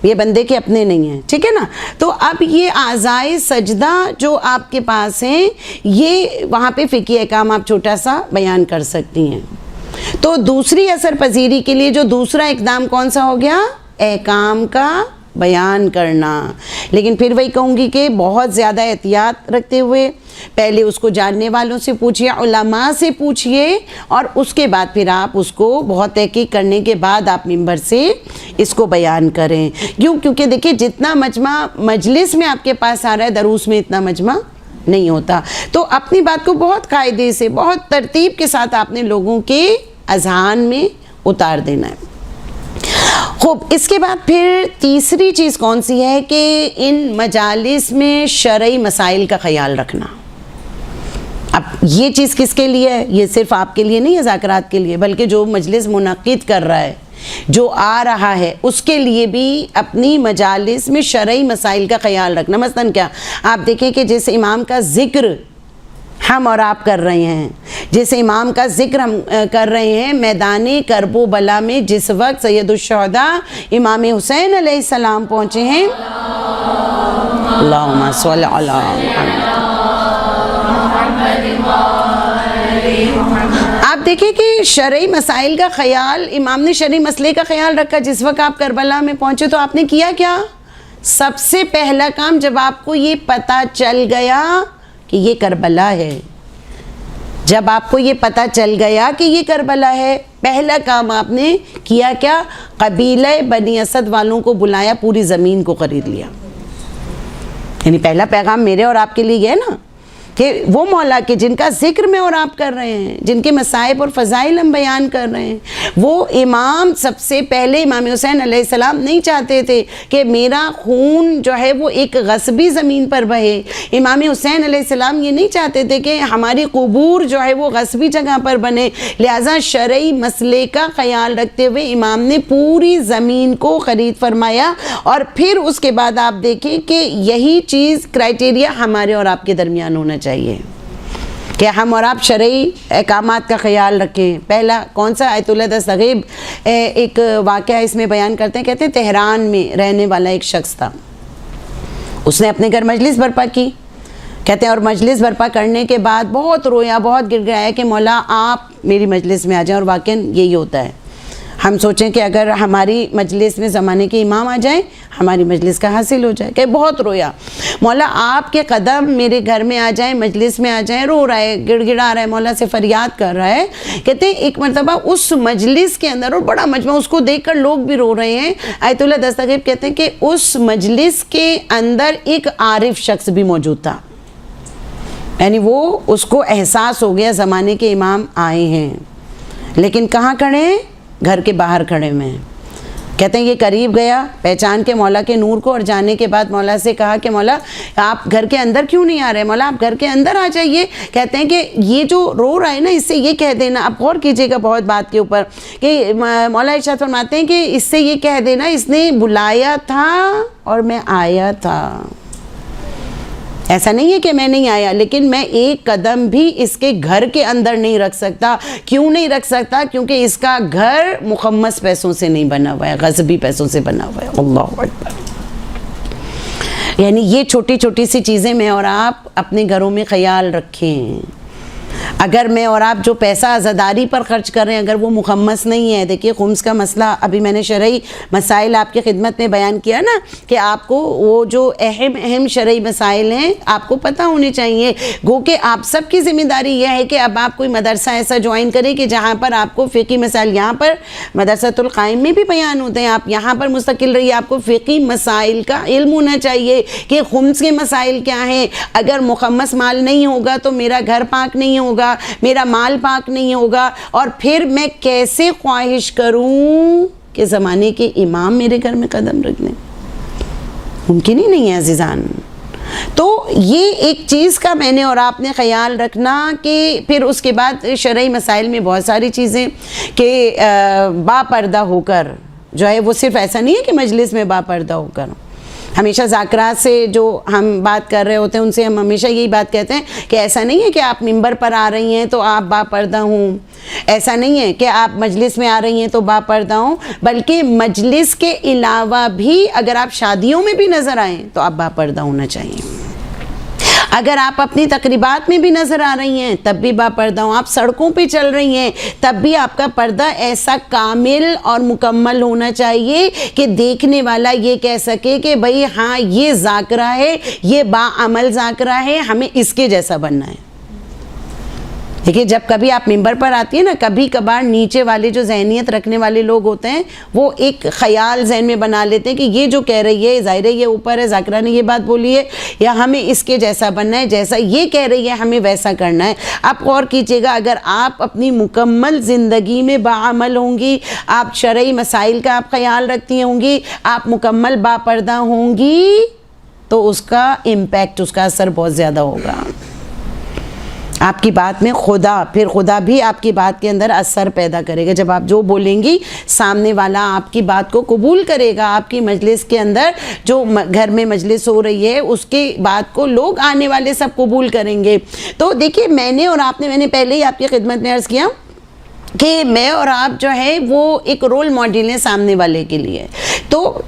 یہ بندے کے اپنے نہیں ہیں. ٹھیک ہے نا. تو اب یہ اعضائے سجدہ جو آپ کے پاس ہیں، یہ وہاں پہ فقہی احکام آپ چھوٹا سا بیان کر سکتی ہیں. تو دوسری اثر پذیری کے لیے جو دوسرا اقدام کون سا ہو گیا؟ احکام کا بیان کرنا. لیکن پھر وہی کہوں گی کہ بہت زیادہ احتیاط رکھتے ہوئے پہلے اس کو جاننے والوں سے پوچھئے، علماء سے پوچھئے، اور اس کے بعد پھر آپ اس کو بہت تحقیق کرنے کے بعد آپ ممبر سے اس کو بیان کریں. کیونکہ دیکھیں جتنا مجمع مجلس میں آپ کے پاس آ رہا ہے، دروس میں اتنا مجمع نہیں ہوتا. تو اپنی بات کو بہت قاعدے سے، بہت ترتیب کے ساتھ آپ نے لوگوں کے اذہان میں اتار دینا ہے. خوب، اس کے بعد پھر تیسری چیز کون سی ہے کہ ان مجالس میں شرعی مسائل کا خیال رکھنا. اب یہ چیز کس کے لیے ہے؟ یہ صرف آپ کے لیے نہیں ہے ذاکرات کے لیے، بلکہ جو مجلس منعقد کر رہا ہے، جو آ رہا ہے، اس کے لیے بھی اپنی مجالس میں شرعی مسائل کا خیال رکھنا. مثلا کیا آپ دیکھیں کہ جس امام کا ذکر ہم اور آپ کر رہے ہیں، جس امام کا ذکر ہم کر رہے ہیں میدان کرب و بلا میں، جس وقت سید الشہداء امام حسین علیہ السلام پہنچے ہیں، اللہم صلی علی محمد. اب آپ دیکھیں کہ شرعی مسائل کا خیال، امام نے شرعی مسئلے کا خیال رکھا. جس وقت آپ کربلا میں پہنچے تو آپ نے کیا کیا؟ سب سے پہلا کام، جب آپ کو یہ پتہ چل گیا کہ یہ کربلا ہے، جب آپ کو یہ پتہ چل گیا کہ یہ کربلا ہے، پہلا کام آپ نے کیا کیا؟ قبیلہ بنی اسد والوں کو بلایا، پوری زمین کو خرید لیا. یعنی پہلا پیغام میرے اور آپ کے لیے ہے نا کہ وہ مولا کے جن کا ذکر میں اور آپ کر رہے ہیں، جن کے مصائب اور فضائل ہم بیان کر رہے ہیں، وہ امام سب سے پہلے امام حسین علیہ السلام نہیں چاہتے تھے کہ میرا خون جو ہے وہ ایک غصبی زمین پر بہے. امام حسین علیہ السلام یہ نہیں چاہتے تھے کہ ہماری قبور جو ہے وہ غصبی جگہ پر بنے. لہٰذا شرعی مسئلے کا خیال رکھتے ہوئے امام نے پوری زمین کو خرید فرمایا. اور پھر اس کے بعد آپ دیکھیں کہ یہی چیز کرائٹیریا ہمارے اور آپ کے درمیان ہونا چاہیے کہ ہم اور آپ شرعی احکامات کا خیال رکھیں. پہلا کون سا؟ آیت اللہ دستغیب ایک واقعہ اس میں بیان کرتے ہیں. کہتے ہیں تہران میں رہنے والا ایک شخص تھا، اس نے اپنے گھر مجلس برپا کی. کہتے ہیں اور مجلس برپا کرنے کے بعد بہت رویا، بہت گر گرایا کہ مولا آپ میری مجلس میں آ جائیں. اور واقعاً یہی ہوتا ہے. ہم سوچیں کہ اگر ہماری مجلس میں زمانے کے امام آ جائیں ہماری مجلس کا حاصل ہو جائے. کہ بہت رویا، مولا آپ کے قدم میرے گھر میں آ جائیں، مجلس میں آ جائیں. رو رہا ہے، گڑ گڑا رہا ہے، مولا سے فریاد کر رہا ہے. کہتے ہیں ایک مرتبہ اس مجلس کے اندر، اور بڑا مجمع، اس کو دیکھ کر لوگ بھی رو رہے ہیں. آیت اللہ دستغیب کہتے ہیں کہ اس مجلس کے اندر ایک عارف شخص بھی موجود تھا. یعنی وہ اس کو احساس ہو گیا زمانے کے امام آئے ہیں، لیکن کہاں کھڑے ہیں؟ گھر کے باہر کھڑے ہوئے ہیں. کہتے ہیں یہ قریب گیا، پہچان کے مولا کے نور کو، اور جانے کے بعد مولا سے کہا کہ مولا آپ گھر کے اندر کیوں نہیں آ رہے؟ مولا آپ گھر کے اندر آ جائیے. کہتے ہیں کہ یہ جو رو رہا ہے نا، اس سے یہ کہہ دینا، آپ غور کیجئے گا بہت بات کے اوپر، کہ مولا ارشاد فرماتے ہیں کہ اس سے یہ کہہ دینا اس نے بلایا تھا اور میں آیا تھا. ایسا نہیں ہے کہ میں نہیں آیا، لیکن میں ایک قدم بھی اس کے گھر کے اندر نہیں رکھ سکتا. کیوں نہیں رکھ سکتا؟ کیونکہ اس کا گھر مخمس پیسوں سے نہیں بنا ہوا ہے، غصبی پیسوں سے بنا ہوا ہے. اللہ اکبر. یعنی یہ چھوٹی چھوٹی سی چیزیں میں اور آپ اپنے گھروں میں خیال رکھیں. اگر میں اور آپ جو پیسہ عزاداری پر خرچ کر رہے ہیں اگر وہ مخمس نہیں ہے، دیکھیے خمس کا مسئلہ ابھی میں نے شرعی مسائل آپ کی خدمت میں بیان کیا نا کہ آپ کو وہ جو اہم شرعی مسائل ہیں آپ کو پتہ ہونے چاہیے. گو کہ آپ سب کی ذمہ داری یہ ہے کہ اب آپ کوئی مدرسہ ایسا جوائن کریں کہ جہاں پر آپ کو فقہی مسائل، یہاں پر مدرسۃ القائم میں بھی بیان ہوتے ہیں، آپ یہاں پر مستقل رہیے. آپ کو فقہی مسائل کا علم ہونا چاہیے کہ خمس کے مسائل کیا ہیں. اگر مخمس مال نہیں ہوگا تو میرا گھر پاک نہیں ہوگا، میرا مال پاک نہیں ہوگا. اور پھر میں کیسے خواہش کروں کہ زمانے کے امام میرے گھر میں قدم رکھ لیں؟ ممکن ہی نہیں ہے عزیزان. تو یہ ایک چیز کا میں نے اور آپ نے خیال رکھنا کہ پھر اس کے بعد شرعی مسائل میں بہت ساری چیزیں کہ با پردہ ہو کر جو ہے وہ صرف ایسا نہیں ہے کہ مجلس میں با پردہ ہو کر. ہمیشہ ذاکرات سے جو ہم بات کر رہے ہوتے ہیں ان سے ہم ہمیشہ یہی بات کہتے ہیں کہ ایسا نہیں ہے کہ آپ منبر پر آ رہی ہیں تو آپ با پردہ ہوں، ایسا نہیں ہے کہ آپ مجلس میں آ رہی ہیں تو با پردہ ہوں، بلکہ مجلس کے علاوہ بھی اگر آپ شادیوں میں بھی نظر آئیں تو آپ با پردہ ہونا چاہیے. اگر آپ اپنی تقریبات میں بھی نظر آ رہی ہیں تب بھی با پردہ ہوں. آپ سڑکوں پہ چل رہی ہیں تب بھی آپ کا پردہ ایسا کامل اور مکمل ہونا چاہیے کہ دیکھنے والا یہ کہہ سکے کہ بھئی ہاں یہ ذاکرہ ہے، یہ با عمل ذاکرہ ہے، ہمیں اس کے جیسا بننا ہے. دیکھیے جب کبھی آپ منبر پر آتی ہیں نا، کبھی کبھار نیچے والے جو ذہنیت رکھنے والے لوگ ہوتے ہیں وہ ایک خیال ذہن میں بنا لیتے ہیں کہ یہ جو کہہ رہی ہے ظاہر ہے یہ اوپر ہے، ذاکرہ نے یہ بات بولی ہے، یا ہمیں اس کے جیسا بننا ہے، جیسا یہ کہہ رہی ہے ہمیں ویسا کرنا ہے. آپ غور کیجئے گا اگر آپ اپنی مکمل زندگی میں باعمل ہوں گی، آپ شرعی مسائل کا آپ خیال رکھتی ہوں گی، آپ مکمل با پردہ ہوں گی، تو اس کا امپیکٹ، اس کا اثر بہت زیادہ ہوگا. آپ کی بات میں خدا بھی آپ کی بات کے اندر اثر پیدا کرے گا. جب آپ جو بولیں گی سامنے والا آپ کی بات کو قبول کرے گا. آپ کی مجلس کے اندر جو گھر میں مجلس ہو رہی ہے اس کی بات کو لوگ آنے والے سب قبول کریں گے. تو دیکھیے میں نے اور آپ نے، میں نے پہلے ہی آپ کی خدمت میں عرض کیا کہ میں اور آپ جو ہے وہ ایک رول ماڈل ہیں سامنے والے کے لیے. تو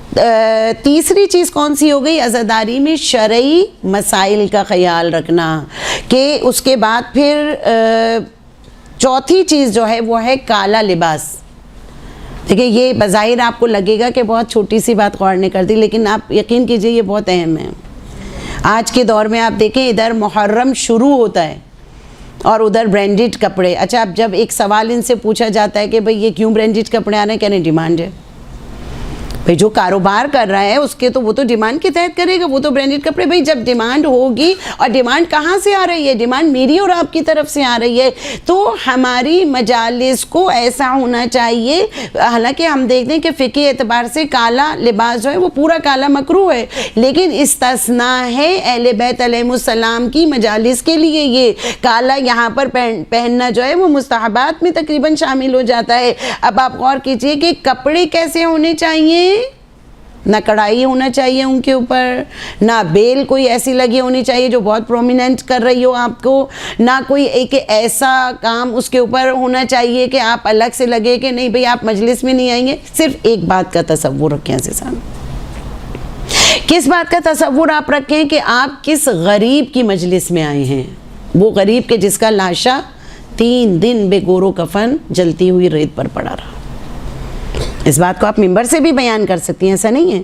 تیسری چیز کون سی ہو گئی؟ عزاداری میں شرعی مسائل کا خیال رکھنا. کہ اس کے بعد پھر چوتھی چیز جو ہے وہ ہے کالا لباس. دیکھیں یہ بظاہر آپ کو لگے گا کہ بہت چھوٹی سی بات غور نے کر دی، لیکن آپ یقین کیجئے یہ بہت اہم ہے. آج کے دور میں آپ دیکھیں ادھر محرم شروع ہوتا ہے اور ادھر برانڈڈ کپڑے. اچھا اب جب ایک سوال ان سے پوچھا جاتا ہے کہ بھئی یہ کیوں برانڈڈ کپڑے آ رہے ہیں، کہنے ڈیمانڈ ہے. بھئی جو کاروبار کر رہا ہے اس کے تو وہ تو ڈیمانڈ کے تحت کرے گا، وہ تو برانڈڈ کپڑے. بھئی جب ڈیمانڈ ہوگی، اور ڈیمانڈ کہاں سے آ رہی ہے؟ ڈیمانڈ میری اور آپ کی طرف سے آ رہی ہے. تو ہماری مجالس کو ایسا ہونا چاہیے. حالانکہ ہم دیکھتے ہیں کہ فقہی اعتبار سے کالا لباس جو ہے وہ پورا کالا مکروہ ہے، لیکن استثناء ہے اہل بیت علیہ السلام کی مجالس کے لیے. یہ کالا یہاں پر پہننا جو ہے وہ مستحبات میں تقریباً شامل ہو جاتا ہے. اب آپ غور کیجئے کہ کپڑے کیسے ہونے چاہیے. نہ کڑھائی ہونا چاہیے ان کے اوپر، نہ بیل کوئی ایسی لگی ہونی چاہیے جو بہت پرومیننٹ کر رہی ہو آپ کو، نہ کوئی ایک ایسا کام اس کے اوپر ہونا چاہیے کہ آپ الگ سے لگے کہ نہیں بھئی آپ مجلس میں نہیں آئیں گے. صرف ایک بات کا تصور رکھیں عزیزان. کس بات کا تصور آپ رکھیں کہ آپ کس غریب کی مجلس میں آئے ہیں. وہ غریب کے جس کا لاشا 3 دن بے گور و کفن جلتی ہوئی ریت پر پڑا رہا. اس بات کو آپ ممبر سے بھی بیان کر سکتی ہیں، ایسا نہیں ہے.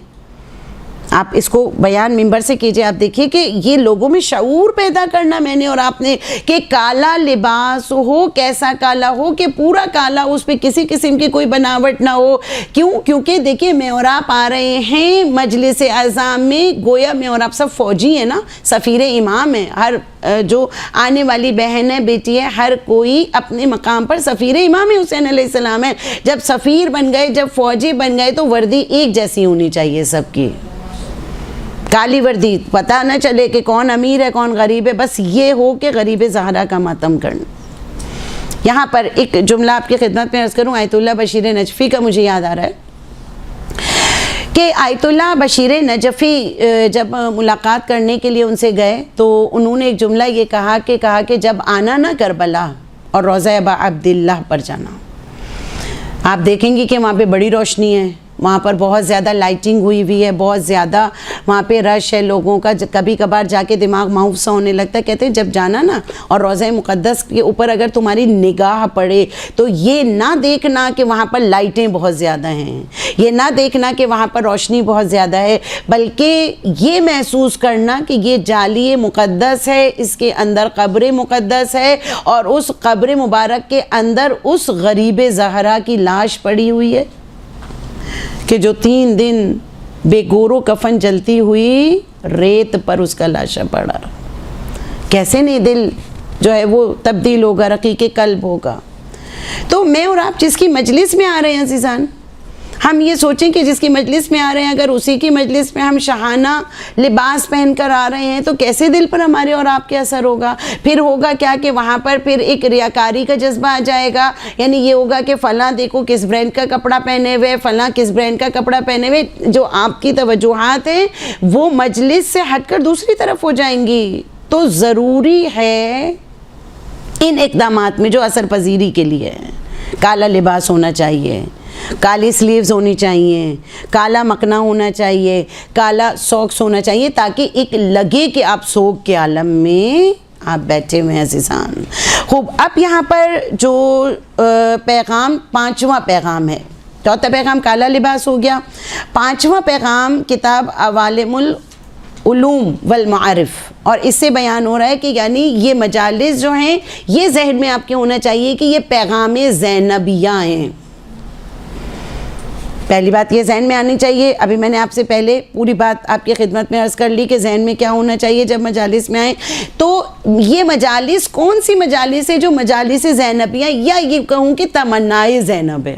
آپ اس کو بیان ممبر سے کیجئے. آپ دیکھیے کہ یہ لوگوں میں شعور پیدا کرنا میں نے اور آپ نے کہ کالا لباس ہو، کیسا کالا ہو کہ پورا کالا، اس پہ کسی قسم کی کوئی بناوٹ نہ ہو. کیوں؟ کیونکہ دیکھیے میں اور آپ آ رہے ہیں مجلس اعظام میں، گویا میں اور آپ سب فوجی ہیں نا، سفیر امام ہیں. ہر جو آنے والی بہن ہے، بیٹی ہے، ہر کوئی اپنے مقام پر سفیر امام حسین علیہ السلام ہے. جب سفیر بن گئے، جب فوجی بن گئے تو وردی ایک جیسی ہونی چاہیے سب کی. کالی وردی، پتہ نہ چلے کہ کون امیر ہے کون غریب ہے، بس یہ ہو کہ غریب زہرا کا ماتم کرنا. یہاں پر ایک جملہ آپ کی خدمت میں عرض کروں، آیت اللہ بشیر نجفی کا مجھے یاد آ رہا ہے کہ آیت اللہ بشیر نجفی جب ملاقات کرنے کے لیے ان سے گئے تو انہوں نے ایک جملہ یہ کہا کہ جب آنا نہ کربلا اور روضہ ابا عبداللہ پر جانا. آپ دیکھیں گی کہ وہاں پہ بڑی روشنی ہے، وہاں پر بہت زیادہ لائٹنگ ہوئی ہے، بہت زیادہ وہاں پہ رش ہے لوگوں کا. کبھی کبھار جا کے دماغ معاف سا ہونے لگتا ہے. کہتے ہیں جب جانا نا اور روضہ مقدس کے اوپر اگر تمہاری نگاہ پڑے تو یہ نہ دیکھنا کہ وہاں پر لائٹیں بہت زیادہ ہیں، یہ نہ دیکھنا کہ وہاں پر روشنی بہت زیادہ ہے، بلکہ یہ محسوس کرنا کہ یہ جالی مقدس ہے، اس کے اندر قبر مقدس ہے، اور اس قبر مبارک کے اندر اس غریب زہرا کی لاش پڑی ہوئی ہے کہ جو 3 دن بے گور و کفن جلتی ہوئی ریت پر اس کا لاشا پڑا رہا. کیسے نہیں دل جو ہے وہ تبدیل ہوگا، رقیق قلب ہوگا. تو میں اور آپ جس کی مجلس میں آ رہے ہیں عزیزان، ہم یہ سوچیں کہ جس کی مجلس میں آ رہے ہیں اگر اسی کی مجلس میں ہم شاہانہ لباس پہن کر آ رہے ہیں تو کیسے دل پر ہمارے اور آپ کے اثر ہوگا. پھر ہوگا کیا کہ وہاں پر پھر ایک ریاکاری کا جذبہ آ جائے گا. یعنی یہ ہوگا کہ فلاں دیکھو کس برانڈ کا کپڑا پہنے ہوئے، فلاں کس برانڈ کا کپڑا پہنے ہوئے. جو آپ کی توجہات ہیں وہ مجلس سے ہٹ کر دوسری طرف ہو جائیں گی. تو ضروری ہے ان اقدامات میں جو اثر پذیری کے لیے ہے. کالا لباس ہونا چاہیے، کالی سلیوز ہونی چاہیے، کالا مکنا ہونا چاہیے، کالا ساکس ہونا چاہیے، تاکہ ایک لگے کہ آپ سوگ کے عالم میں آپ بیٹھے ہوئے ہیں عزیزان. خوب، اب یہاں پر جو پیغام 5واں پیغام ہے. چوتھا پیغام کالا لباس ہو گیا. 5واں پیغام کتاب عوالم العلوم والمعارف، اور اس سے بیان ہو رہا ہے کہ یعنی یہ مجالس جو ہیں یہ ذہن میں آپ کے ہونا چاہیے کہ یہ پیغام زینبیہ ہیں. پہلی بات یہ ذہن میں آنی چاہیے. ابھی میں نے آپ سے پہلے پوری بات آپ کی خدمت میں عرض کر لی کہ ذہن میں کیا ہونا چاہیے جب مجالس میں آئیں. تو یہ مجالس کون سی مجالس ہے؟ جو مجالس زینبیہ، یا یہ کہوں کہ تمنائے زینب ہے.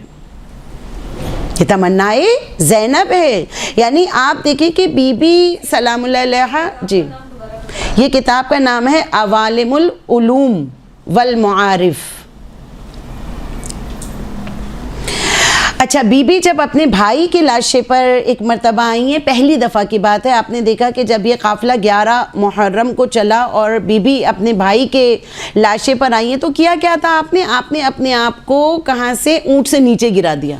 یہ تمنائے زینب ہے. یعنی آپ دیکھیں کہ بی بی سلام اللہ علیہا، جی یہ کتاب کا نام ہے عوالم العلوم والمعارف. اچھا، بی بی جب اپنے بھائی کے لاشے پر ایک مرتبہ آئی ہیں، پہلی دفعہ کی بات ہے. آپ نے دیکھا کہ جب یہ قافلہ 11 محرم کو چلا اور بی بی اپنے بھائی کے لاشے پر آئی ہیں تو کیا تھا آپ نے اپنے آپ کو کہاں سے؟ اونٹ سے نیچے گرا دیا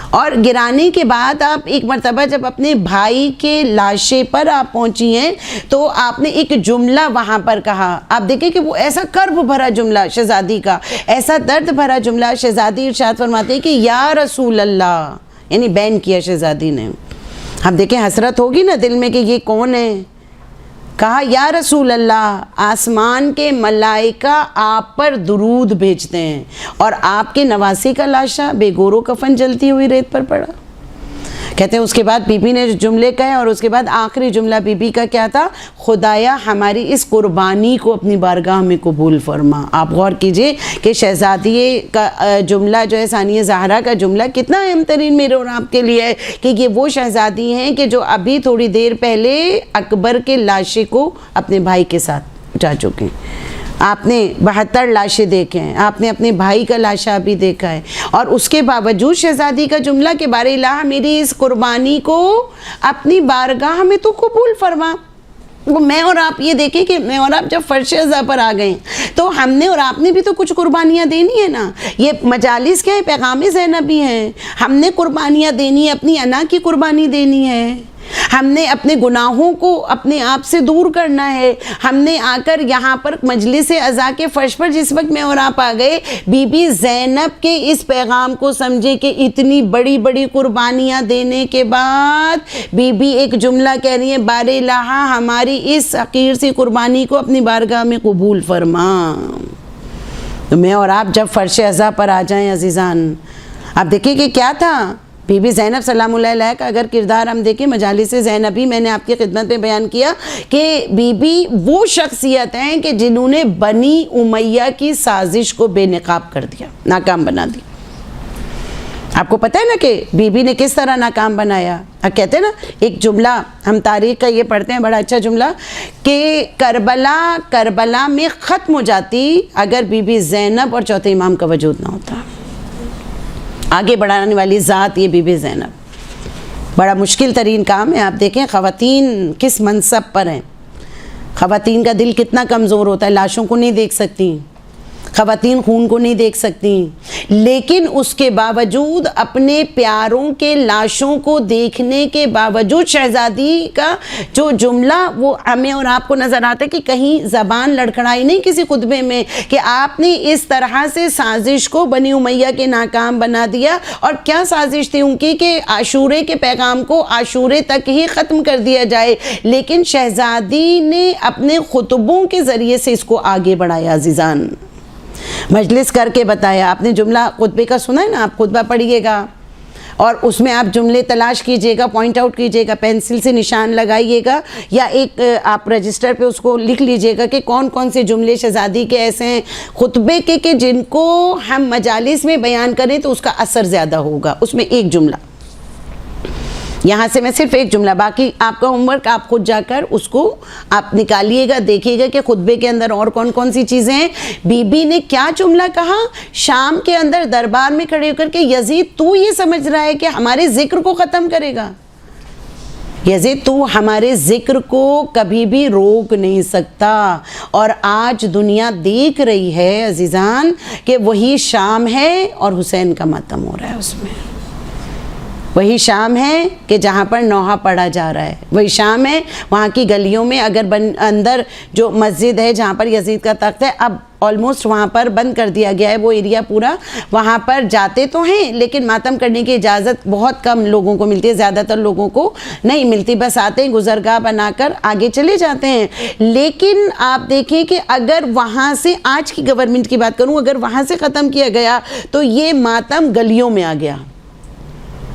اور گرانے کے بعد آپ ایک مرتبہ جب اپنے بھائی کے لاشے پر آپ پہنچی ہیں تو آپ نے ایک جملہ وہاں پر کہا. آپ دیکھیں کہ وہ ایسا کرب بھرا جملہ شہزادی کا, ایسا درد بھرا جملہ. شہزادی ارشاد فرماتے ہیں کہ یا رسول اللہ, یعنی بین کیا شہزادی نے. اب دیکھیں حسرت ہوگی نا دل میں کہ یہ کون ہے. کہا یا رسول اللہ, آسمان کے ملائکہ آپ پر درود بھیجتے ہیں اور آپ کے نواسی کا لاشا بے گور و کفن جلتی ہوئی ریت پر پڑا. کہتے ہیں اس کے بعد بی بی نے جو جملے کہے اور اس کے بعد آخری جملہ بی بی کا کیا تھا, خدایا ہماری اس قربانی کو اپنی بارگاہ میں قبول فرما. آپ غور کیجئے کہ شہزادی کا جملہ جو ہے, ثانیہ زہرا کا جملہ کتنا اہم ترین میرے اور آپ کے لیے ہے کہ یہ وہ شہزادی ہیں کہ جو ابھی تھوڑی دیر پہلے اکبر کے لاشے کو اپنے بھائی کے ساتھ اٹھا چکے ہیں. آپ نے 72 لاشیں دیکھے ہیں, آپ نے اپنے بھائی کا لاشا بھی دیکھا ہے, اور اس کے باوجود شہزادی کا جملہ کہ بار الہ میری اس قربانی کو اپنی بارگاہ میں تو قبول فرما. وہ میں اور آپ یہ دیکھیں کہ میں اور آپ جب فرش ازا پر آ گئے تو ہم نے اور آپ نے بھی تو کچھ قربانیاں دینی ہے نا. یہ مجالس کیا ہے, پیغام زینبی ہیں. ہم نے قربانیاں دینی ہے, اپنی انا کی قربانی دینی ہے, ہم نے اپنے گناہوں کو اپنے آپ سے دور کرنا ہے. ہم نے آ کر یہاں پر مجلس عزا کے فرش پر جس وقت میں اور آپ آ گئے, بی بی زینب کے اس پیغام کو سمجھے کہ اتنی بڑی بڑی قربانیاں دینے کے بعد بی بی ایک جملہ کہہ رہی ہے, بار الہ ہماری اس حقیر سی قربانی کو اپنی بارگاہ میں قبول فرما. تو میں اور آپ جب فرش عزا پر آ جائیں عزیزان, آپ دیکھیں کہ کیا تھا بی بی زینب سلام اللہ علیہ کا اگر کردار ہم دیکھیں مجالس زینبی, میں نے آپ کی خدمت میں بیان کیا کہ بی بی وہ شخصیت ہیں کہ جنہوں نے بنی امیہ کی سازش کو بے نقاب کر دیا, ناکام بنا دی. آپ کو پتہ ہے نا کہ بی بی نے کس طرح ناکام بنایا. اب کہتے ہیں نا ایک جملہ ہم تاریخ کا یہ پڑھتے ہیں, بڑا اچھا جملہ, کہ کربلا میں ختم ہو جاتی اگر بی بی زینب اور چوتھے امام کا وجود نہ ہوتا. آگے بڑھانے والی ذات یہ بی بی زینب. بڑا مشکل ترین کام ہے. آپ دیکھیں خواتین کس منصب پر ہیں, خواتین کا دل کتنا کمزور ہوتا ہے. لاشوں کو نہیں دیکھ سکتی خواتین, خون کو نہیں دیکھ سکتی, لیکن اس کے باوجود اپنے پیاروں کے لاشوں کو دیکھنے کے باوجود شہزادی کا جو جملہ وہ ہمیں اور آپ کو نظر آتا ہے کہ کہیں زبان لڑکھڑائی نہیں کسی خطبے میں کہ آپ نے اس طرح سے سازش کو بنی امیہ کے ناکام بنا دیا. اور کیا سازش تھی ان کی کہ عاشورے کے پیغام کو عاشورے تک ہی ختم کر دیا جائے, لیکن شہزادی نے اپنے خطبوں کے ذریعے سے اس کو آگے بڑھایا. عزیزان مجلس کر کے بتایا. آپ نے جملہ خطبے کا سنا ہے نا, آپ خطبہ پڑھیے گا اور اس میں آپ جملے تلاش کیجئے گا, پوائنٹ آؤٹ کیجئے گا, پینسل سے نشان لگائیے گا یا ایک آپ رجسٹر پہ اس کو لکھ لیجئے گا کہ کون کون سے جملے شہزادی کے ایسے ہیں خطبے کے کہ جن کو ہم مجالس میں بیان کریں تو اس کا اثر زیادہ ہوگا. اس میں ایک جملہ, یہاں سے میں صرف ایک جملہ, باقی آپ کا ہوم ورک آپ خود جا کر اس کو آپ نکالیے گا, دیکھیے گا کہ خطبے کے اندر اور کون کون سی چیزیں ہیں. بی بی نے کیا جملہ کہا شام کے اندر دربار میں کھڑے ہو کر کے, یزید تو یہ سمجھ رہا ہے کہ ہمارے ذکر کو ختم کرے گا, یزید تو ہمارے ذکر کو کبھی بھی روک نہیں سکتا. اور آج دنیا دیکھ رہی ہے عزیزان کہ وہی شام ہے اور حسین کا ماتم ہو رہا ہے, اس میں وہی شام ہے کہ جہاں پر نوحہ پڑھا جا رہا ہے, وہی شام ہے وہاں کی گلیوں میں اگر اندر جو مسجد ہے جہاں پر یزید کا تخت ہے, اب آلموسٹ وہاں پر بند کر دیا گیا ہے وہ ایریا پورا, وہاں پر جاتے تو ہیں لیکن ماتم کرنے کی اجازت بہت کم لوگوں کو ملتی ہے, زیادہ تر لوگوں کو نہیں ملتی, بس آتے ہیں گزرگاہ بنا کر آگے چلے جاتے ہیں. لیکن آپ دیکھیں کہ اگر وہاں سے, آج کی گورنمنٹ کی بات کروں, اگر وہاں سے ختم کیا گیا تو یہ ماتم گلیوں میں آ گیا.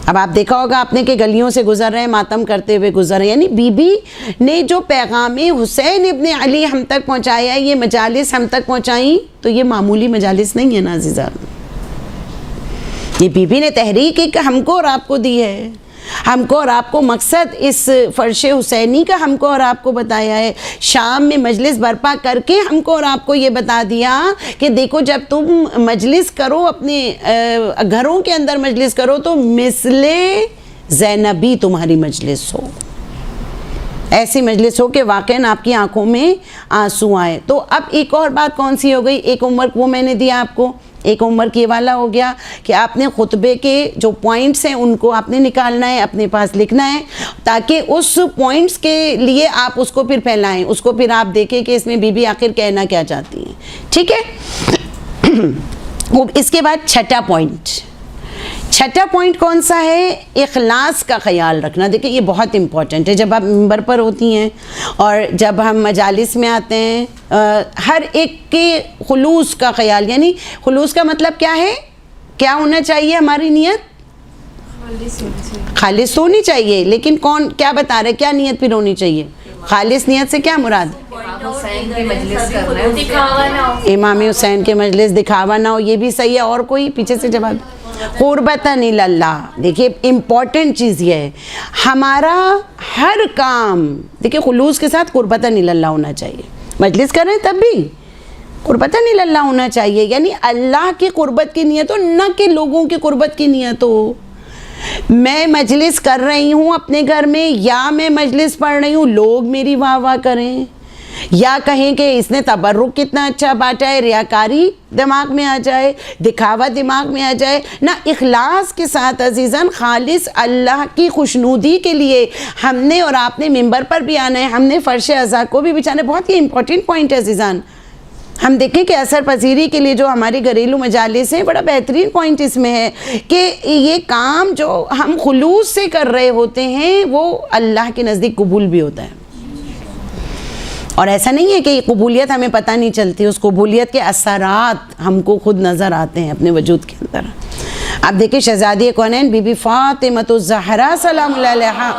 اب آپ دیکھا ہوگا آپ نے کہ گلیوں سے گزر رہے ہیں, ماتم کرتے ہوئے گزر رہے ہیں. یعنی بی بی نے جو پیغام حسین ابن علی ہم تک پہنچایا ہے, یہ مجالس ہم تک پہنچائیں, تو یہ معمولی مجالس نہیں ہے نا عزیزان. یہ بی بی نے تحریک ایک ہم کو اور آپ کو دی ہے, ہم کو اور آپ کو مقصد اس فرش حسینی کا ہم کو اور آپ کو بتایا ہے. شام میں مجلس برپا کر کے ہم کو اور آپ کو یہ بتا دیا کہ دیکھو جب تم مجلس کرو, اپنے گھروں کے اندر مجلس کرو, تو مثل زینبی تمہاری مجلس ہو, ایسی مجلس ہو کہ واقعاً آپ کی آنکھوں میں آنسو آئے. تو اب ایک اور بات کون سی ہو گئی, ایک ہوم ورک وہ میں نے دیا آپ کو ایک ہوم ورک یہ والا ہو گیا کہ آپ نے خطبے کے جو پوائنٹس ہیں ان کو آپ نے نکالنا ہے، اپنے پاس لکھنا ہے، تاکہ اس پوائنٹس کے لیے آپ اس کو پھر پھیلائیں، اس کو پھر آپ دیکھیں کہ اس میں بی بی آخر کہنا کیا چاہتی ہیں. ٹھیک ہے. اس کے بعد چھٹا پوائنٹ کون سا ہے؟ اخلاص کا خیال رکھنا. دیکھیں یہ بہت امپورٹنٹ ہے. جب آپ ممبر پر ہوتی ہیں اور جب ہم مجالس میں آتے ہیں، ہر ایک کے خلوص کا خیال، یعنی خلوص کا مطلب کیا ہے؟ کیا ہونا چاہیے ہماری نیت؟ خالص ہونی چاہیے. لیکن کون کیا بتا رہے، کیا نیت پھر ہونی چاہیے؟ خالص نیت سے کیا مراد؟ امام حسین کے مجلس دکھاوا نہ ہو، یہ بھی صحیح ہے. اور کوئی پیچھے سے جواب؟ قربتاً اللہ. دیکھیے امپورٹنٹ چیز یہ ہے، ہمارا ہر کام دیکھیے خلوص کے ساتھ قربتاً اللہ ہونا چاہیے. مجلس کر رہے ہیں تب بھی قربتاً اللہ ہونا چاہیے، یعنی اللہ کی قربت کی نیت ہو، نہ کہ لوگوں کی قربت کی نیت ہو. میں مجلس کر رہی ہوں اپنے گھر میں، یا میں مجلس پڑھ رہی ہوں لوگ میری واہ واہ کریں، یا کہیں کہ اس نے تبرک کتنا اچھا بانٹا ہے، ریاکاری دماغ میں آ جائے، دکھاوا دماغ میں آ جائے. نہ، اخلاص کے ساتھ عزیزان خالص اللہ کی خوشنودی کے لیے ہم نے اور آپ نے ممبر پر بھی آنا ہے، ہم نے فرش عزا کو بھی بچانا ہے. بہت ہی امپورٹنٹ پوائنٹ ہے عزیزان. ہم دیکھیں کہ اثر پذیری کے لیے جو ہماری گھریلو مجالس ہیں، بڑا بہترین پوائنٹ اس میں ہے کہ یہ کام جو ہم خلوص سے کر رہے ہوتے ہیں وہ اللہ کے نزدیک قبول بھی ہوتا ہے. اور ایسا نہیں ہے کہ یہ قبولیت ہمیں پتہ نہیں چلتی، اس قبولیت کے اثرات ہم کو خود نظر آتے ہیں اپنے وجود کے اندر. اب دیکھیں شہزادی کونین بی بی فاطمہ الزہرا سلام اللہ علیہا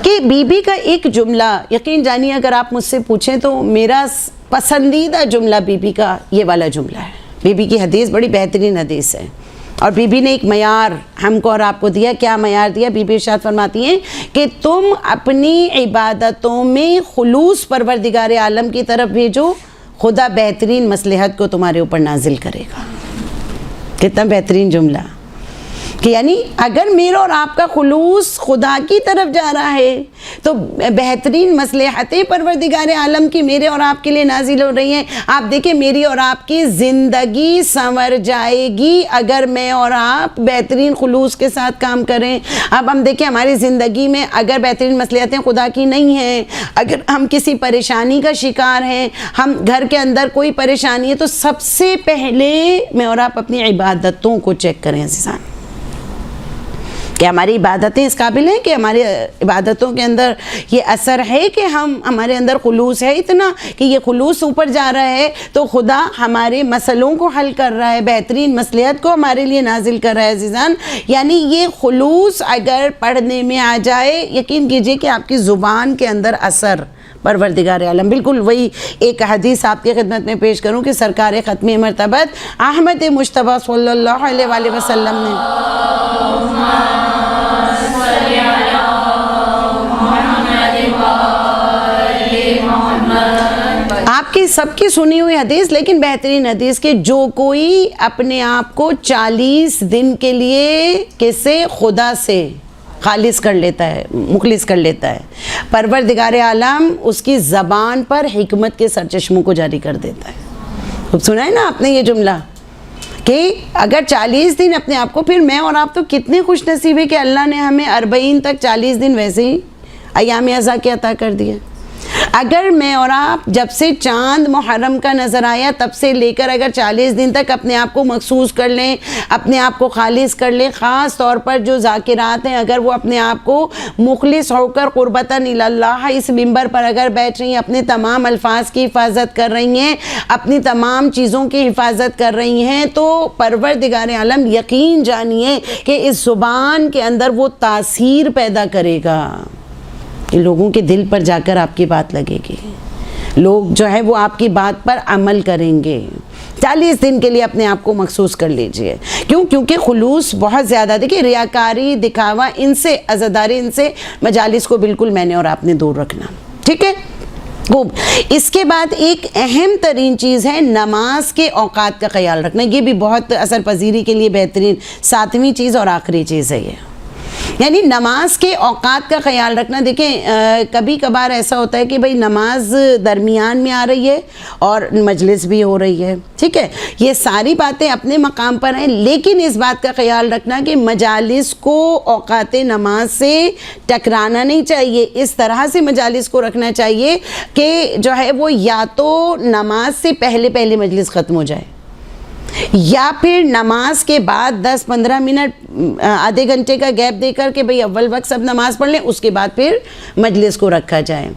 کہ بی بی کا ایک جملہ، یقین جانیے اگر آپ مجھ سے پوچھیں تو میرا پسندیدہ جملہ بی بی کا یہ والا جملہ ہے. بی بی کی حدیث بڑی بہترین حدیث ہے، اور بی بی نے ایک معیار ہم کو اور آپ کو دیا. کیا معیار دیا؟ بی بی ارشاد فرماتی ہیں کہ تم اپنی عبادتوں میں خلوص پروردگار عالم کی طرف بھیجو، خدا بہترین مصلحت کو تمہارے اوپر نازل کرے گا. کتنا بہترین جملہ کہ یعنی اگر میرا اور آپ کا خلوص خدا کی طرف جا رہا ہے تو بہترین مصلحتیں پروردگار عالم کی میرے اور آپ کے لیے نازل ہو رہی ہیں. آپ دیکھیں میری اور آپ کی زندگی سنور جائے گی اگر میں اور آپ بہترین خلوص کے ساتھ کام کریں. اب ہم دیکھیں ہماری زندگی میں اگر بہترین مصلحتیں خدا کی نہیں ہیں، اگر ہم کسی پریشانی کا شکار ہیں، ہم گھر کے اندر کوئی پریشانی ہے، تو سب سے پہلے میں اور آپ اپنی عبادتوں کو چیک کریں عزیزان کہ ہماری عبادتیں اس قابل ہیں کہ ہماری عبادتوں کے اندر یہ اثر ہے کہ ہمارے اندر خلوص ہے اتنا کہ یہ خلوص اوپر جا رہا ہے تو خدا ہمارے مسئلوں کو حل کر رہا ہے، بہترین مصلحت کو ہمارے لیے نازل کر رہا ہے عزیزان. یعنی یہ خلوص اگر پڑھنے میں آ جائے، یقین کیجئے کہ آپ کی زبان کے اندر اثر پروردگار عالم. بالکل وہی ایک حدیث آپ کی خدمت میں پیش کروں کہ سرکار ختمی مرتبت احمد مجتبیٰ صلی اللہ علیہ وآلہ وسلم نے آپ کی سب کی سنی ہوئی حدیث، لیکن بہترین حدیث کہ جو کوئی اپنے آپ کو 40 دن کے لیے کسے خدا سے خالص کر لیتا ہے، مخلص کر لیتا ہے، پروردگار عالم اس کی زبان پر حکمت کے سرچشموں کو جاری کر دیتا ہے. خوب سنا ہے نا آپ نے یہ جملہ کہ اگر 40 دن اپنے آپ کو، پھر میں اور آپ تو کتنے خوش نصیب ہے کہ اللہ نے ہمیں 40 تک 40 دن ویسے ہی ایام عزا کے عطا کر دیے. اگر میں اور آپ جب سے چاند محرم کا نظر آیا تب سے لے کر اگر 40 دن تک اپنے آپ کو مخصوص کر لیں، اپنے آپ کو خالص کر لیں، خاص طور پر جو ذاکرات ہیں اگر وہ اپنے آپ کو مخلص ہو کر قربتاً اللہ اس منبر پر اگر بیٹھ رہی ہیں، اپنے تمام الفاظ کی حفاظت کر رہی ہیں، اپنی تمام چیزوں کی حفاظت کر رہی ہیں، تو پروردگار عالم یقین جانیے کہ اس زبان کے اندر وہ تاثیر پیدا کرے گا کہ لوگوں کے دل پر جا کر آپ کی بات لگے گی، لوگ جو ہے وہ آپ کی بات پر عمل کریں گے. 40 دن کے لیے اپنے آپ کو مخصوص کر لیجئے. کیونکہ خلوص بہت زیادہ، دیکھیں ریاکاری، دکھاوا، ان سے عزاداری، ان سے مجالس کو بالکل میں نے اور آپ نے دور رکھنا. ٹھیک ہے. خوب. اس کے بعد ایک اہم ترین چیز ہے نماز کے اوقات کا خیال رکھنا. یہ بھی بہت اثر پذیری کے لیے بہترین 7ویں چیز اور آخری چیز ہے. یہ یعنی نماز کے اوقات کا خیال رکھنا. دیکھیں کبھی کبھار ایسا ہوتا ہے کہ بھئی نماز درمیان میں آ رہی ہے اور مجلس بھی ہو رہی ہے, ٹھیک ہے, یہ ساری باتیں اپنے مقام پر ہیں, لیکن اس بات کا خیال رکھنا کہ مجالس کو اوقات نماز سے ٹکرانا نہیں چاہیے. اس طرح سے مجالس کو رکھنا چاہیے کہ جو ہے وہ یا تو نماز سے پہلے مجلس ختم ہو جائے, یا پھر نماز کے بعد 10-15 منٹ آدھے گھنٹے کا گیپ دے کر کے بھئی اول وقت سب نماز پڑھ لیں, اس کے بعد پھر مجلس کو رکھا جائے.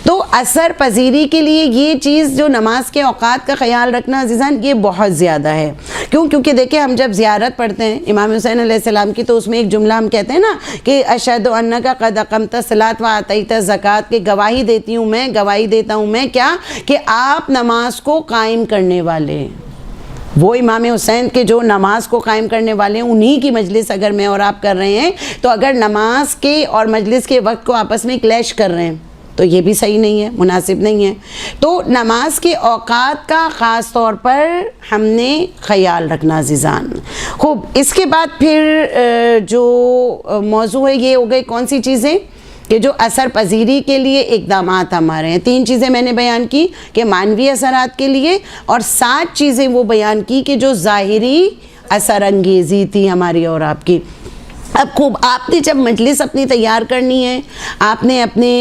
تو اثر پذیری کے لیے یہ چیز جو نماز کے اوقات کا خیال رکھنا عزیزان یہ بہت زیادہ ہے. کیونکہ دیکھیں ہم جب زیارت پڑھتے ہیں امام حسین علیہ السلام کی, تو اس میں ایک جملہ ہم کہتے ہیں نا کہ اشہد انک قد اقمت الصلاۃ و آتیت الزکوٰۃ, کہ گواہی دیتا ہوں میں کیا, کہ آپ نماز کو قائم کرنے والے. وہ امام حسین کے جو نماز کو قائم کرنے والے ہیں انہی کی مجلس اگر میں اور آپ کر رہے ہیں, تو اگر نماز کے اور مجلس کے وقت کو آپس میں کلیش کر رہے ہیں تو یہ بھی صحیح نہیں ہے, مناسب نہیں ہے. تو نماز کے اوقات کا خاص طور پر ہم نے خیال رکھنا عزیزان. خوب, اس کے بعد پھر جو موضوع ہے یہ ہو گئی کون سی چیزیں کہ جو اثر پذیری کے لیے اقدامات ہمارے ہیں. 3 چیزیں میں نے بیان کی کہ معنوی اثرات کے لیے, اور 7 چیزیں وہ بیان کی کہ جو ظاہری اثر انگیزی تھی ہماری اور آپ کی. اب خوب, آپ نے جب مجلس اپنی تیار کرنی ہے, آپ نے اپنے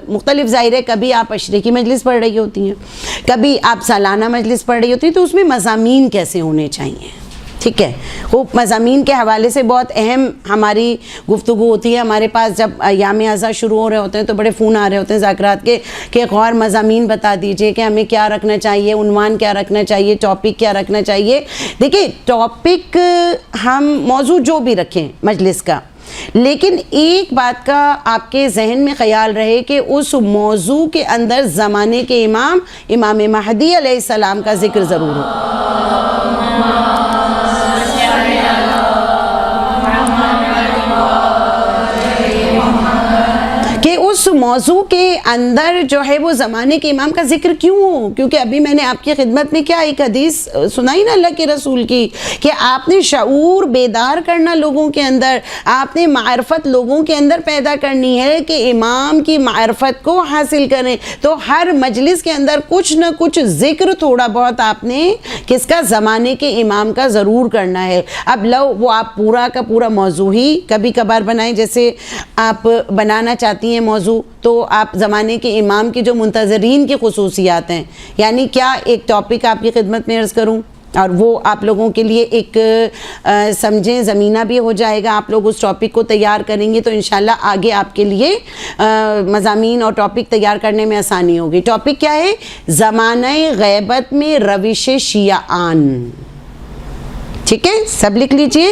مختلف ظاہر ہے, کبھی آپ عشرے کی مجلس پڑھ رہی ہوتی ہیں, کبھی آپ سالانہ مجلس پڑھ رہی ہوتی ہیں, تو اس میں مضامین کیسے ہونے چاہیے, ٹھیک ہے. خوب, مضامین کے حوالے سے بہت اہم ہماری گفتگو ہوتی ہے. ہمارے پاس جب ایام اعزا شروع ہو رہے ہوتے ہیں تو بڑے فون آ رہے ہوتے ہیں ذاکرات کے کہ غور مضامین بتا دیجئے کہ ہمیں کیا رکھنا چاہیے, عنوان کیا رکھنا چاہیے, ٹاپک کیا رکھنا چاہیے. دیکھیں ٹاپک ہم موضوع جو بھی رکھیں مجلس کا, لیکن ایک بات کا آپ کے ذہن میں خیال رہے کہ اس موضوع کے اندر زمانے کے امام مہدی علیہ السلام کا ذکر ضرور ہو. کہ اس موضوع کے اندر جو ہے وہ زمانے کے امام کا ذکر کیوں ہو, کیونکہ ابھی میں نے آپ کی خدمت میں کیا ایک حدیث سنائی نا اللہ کے رسول کی, کہ آپ نے شعور بیدار کرنا لوگوں کے اندر, آپ نے معرفت لوگوں کے اندر پیدا کرنی ہے کہ امام کی معرفت کو حاصل کریں. تو ہر مجلس کے اندر کچھ نہ کچھ ذکر تھوڑا بہت آپ نے کس کا, زمانے کے امام کا ضرور کرنا ہے. اب لو وہ آپ پورا کا پورا موضوع ہی کبھی کبھار بنائیں, جیسے آپ بنانا چاہتی ہیں موضوع, تو آپ زمانے کے امام کی جو منتظرین کی خصوصیات ہیں, یعنی کیا ایک ٹاپک آپ کی خدمت میں عرض کروں, اور وہ آپ لوگوں کے لیے ایک سمجھیں زمینہ بھی ہو جائے گا. آپ لوگ اس ٹاپک کو تیار کریں گے تو انشاءاللہ آگے آپ کے لیے مضامین اور ٹاپک تیار کرنے میں آسانی ہوگی. ٹاپک کیا ہے, زمانہ غیبت میں روش شیعان. ٹھیک ہے, سب لکھ لیجئے.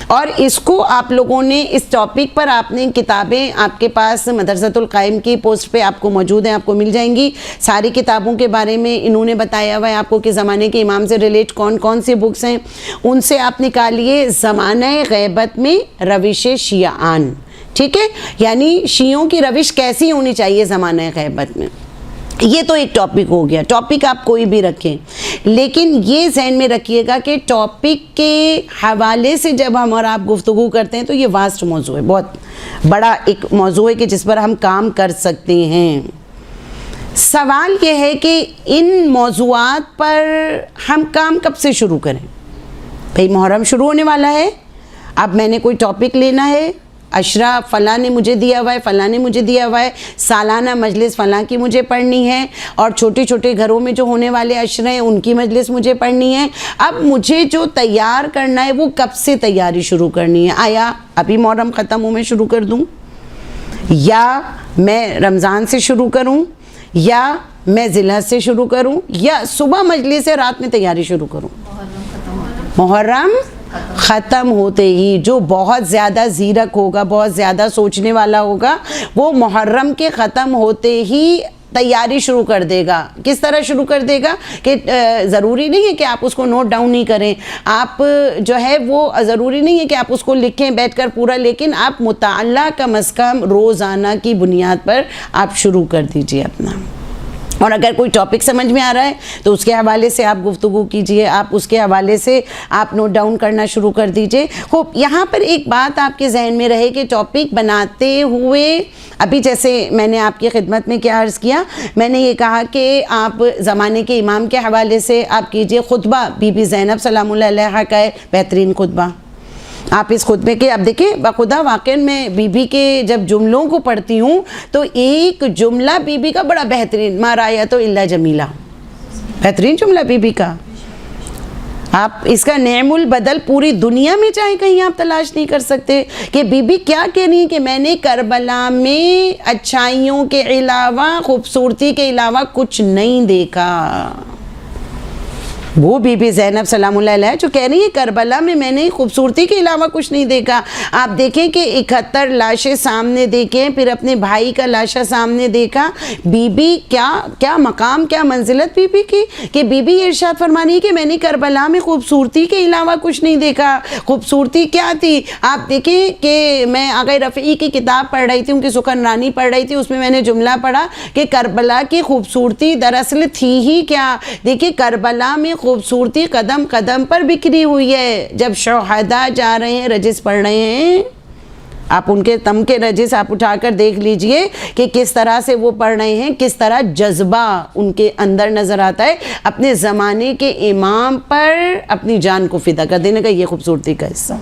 اور اس کو آپ لوگوں نے اس ٹاپک پر آپ نے کتابیں آپ کے پاس مدرسۃ القائم کی پوسٹ پہ آپ کو موجود ہیں, آپ کو مل جائیں گی. ساری کتابوں کے بارے میں انہوں نے بتایا ہوا ہے آپ کو کہ زمانے کے امام سے ریلیٹ کون کون سی بکس ہیں, ان سے آپ نکالیے زمانہ غیبت میں روش شیعان. ٹھیک ہے, یعنی شیعوں کی روش کیسی ہونی چاہیے زمانہ غیبت میں. یہ تو ایک ٹاپک ہو گیا. ٹاپک آپ کوئی بھی رکھیں, لیکن یہ ذہن میں رکھیے گا کہ ٹاپک کے حوالے سے جب ہم اور آپ گفتگو کرتے ہیں تو یہ واسٹ موضوع ہے, بہت بڑا ایک موضوع ہے کہ جس پر ہم کام کر سکتے ہیں. سوال یہ ہے کہ ان موضوعات پر ہم کام کب سے شروع کریں. بھئی محرم شروع ہونے والا ہے, اب میں نے کوئی ٹاپک لینا ہے, عشرہ فلاں نے مجھے دیا ہوا ہے, فلاں نے مجھے دیا ہوا ہے, سالانہ مجلس فلاں کی مجھے پڑھنی ہے, اور چھوٹے چھوٹے گھروں میں جو ہونے والے عشرے ہیں ان کی مجلس مجھے پڑھنی ہے. اب مجھے جو تیار کرنا ہے وہ کب سے تیاری شروع کرنی ہے. آیا ابھی محرم ختم ہو میں شروع کر دوں, یا میں رمضان سے شروع کروں, یا میں ذی الحج سے شروع کروں, یا صبح مجلس سے رات میں تیاری شروع کروں. محرم ختم ہوتے ہی جو بہت زیادہ زیرک ہوگا, بہت زیادہ سوچنے والا ہوگا, وہ محرم کے ختم ہوتے ہی تیاری شروع کر دے گا. کس طرح شروع کر دے گا کہ ضروری نہیں ہے کہ آپ اس کو نوٹ ڈاؤن نہیں کریں, آپ جو ہے وہ ضروری نہیں ہے کہ آپ اس کو لکھیں بیٹھ کر پورا, لیکن آپ مطالعہ کم از کم روزانہ کی بنیاد پر آپ شروع کر دیجئے اپنا. اور اگر کوئی ٹاپک سمجھ میں آ رہا ہے تو اس کے حوالے سے آپ گفتگو کیجئے, آپ اس کے حوالے سے آپ نوٹ ڈاؤن کرنا شروع کر دیجئے. خوب, یہاں پر ایک بات آپ کے ذہن میں رہے کہ ٹاپک بناتے ہوئے, ابھی جیسے میں نے آپ کی خدمت میں کیا عرض کیا, میں نے یہ کہا کہ آپ زمانے کے امام کے حوالے سے آپ کیجئے. خطبہ بی بی زینب سلام اللہ علیہا کا ہے, بہترین خطبہ. آپ اس خطبے کے, اب دیکھیں بخدا واقعا میں بی بی کے جب جملوں کو پڑھتی ہوں تو ایک جملہ بی بی کا بڑا بہترین, ما رایت الا جمیلہ, بہترین جملہ بی بی کا. آپ اس کا نعم البدل پوری دنیا میں چاہے کہیں آپ تلاش نہیں کر سکتے کہ بی بی کیا کہہ رہی ہیں کہ میں نے کربلا میں اچھائیوں کے علاوہ, خوبصورتی کے علاوہ کچھ نہیں دیکھا. وہ بی بی زینب سلام اللہ علیہ جو کہہ رہی ہے کربلا میں میں نے خوبصورتی کے علاوہ کچھ نہیں دیکھا. آپ دیکھیں کہ 71 لاشیں سامنے دیکھیں, پھر اپنے بھائی کا لاشا سامنے دیکھا. بی بی کیا مقام, کیا منزلت بی بی کی, کہ بی بی ارشاد فرمانی ہے کہ میں نے کربلا میں خوبصورتی کے علاوہ کچھ نہیں دیکھا. خوبصورتی کیا تھی آپ دیکھیں کہ میں آغا رفیعی کی کتاب پڑھ رہی تھی, ان کی سخنرانی پڑھ رہی تھی, اس میں میں نے جملہ پڑھا کہ کربلا کی خوبصورتی دراصل تھی ہی کیا. دیکھیں کربلا میں خوبصورتی قدم قدم پر بکھری ہوئی ہے. جب شہداء جا رہے ہیں, رجس پڑھ رہے ہیں, آپ ان کے تم کے رجس آپ اٹھا کر دیکھ لیجئے کہ کس طرح سے وہ پڑھ رہے ہیں, کس طرح جذبہ ان کے اندر نظر آتا ہے اپنے زمانے کے امام پر اپنی جان کو فدا کر دینے کا. یہ خوبصورتی کا حصہ.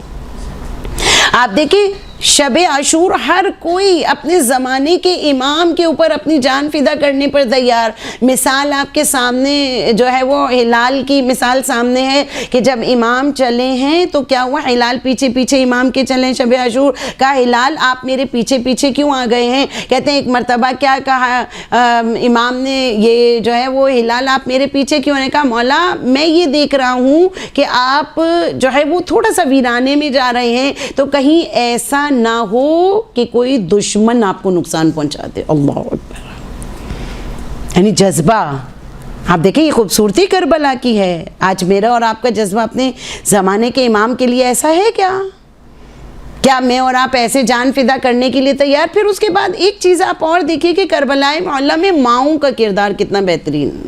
آپ دیکھیں شب عاشور ہر کوئی اپنے زمانے کے امام کے اوپر اپنی جان فدا کرنے پر تیار. مثال آپ کے سامنے جو ہے وہ ہلال کی مثال سامنے ہے کہ جب امام چلے ہیں تو کیا ہوا, ہلال پیچھے پیچھے امام کے چلیں. شب عاشور کا ہلال آپ میرے پیچھے پیچھے کیوں آ گئے ہیں؟ کہتے ہیں ایک مرتبہ کیا کہا امام نے, یہ جو ہے وہ ہلال آپ میرے پیچھے کیوں؟ نے کہا مولا میں یہ دیکھ رہا ہوں کہ آپ جو ہے وہ تھوڑا سا ویرانے میں جا رہے ہیں, تو کہیں ایسا نہ ہو کہ کوئی دشمن آپ کو نقصان پہنچا دے. اللہ اکبر. یعنی جذبہ آپ دیکھیں, یہ خوبصورتی کربلا کی ہے. آج میرا اور آپ کا جذبہ اپنے زمانے کے امام کے لیے ایسا ہے کیا میں اور آپ ایسے جان فدا کرنے کے لیے تیار؟ پھر اس کے بعد ایک چیز آپ اور دیکھیے کہ کربلا معلیٰ میں ماؤں کا کردار کتنا بہترین.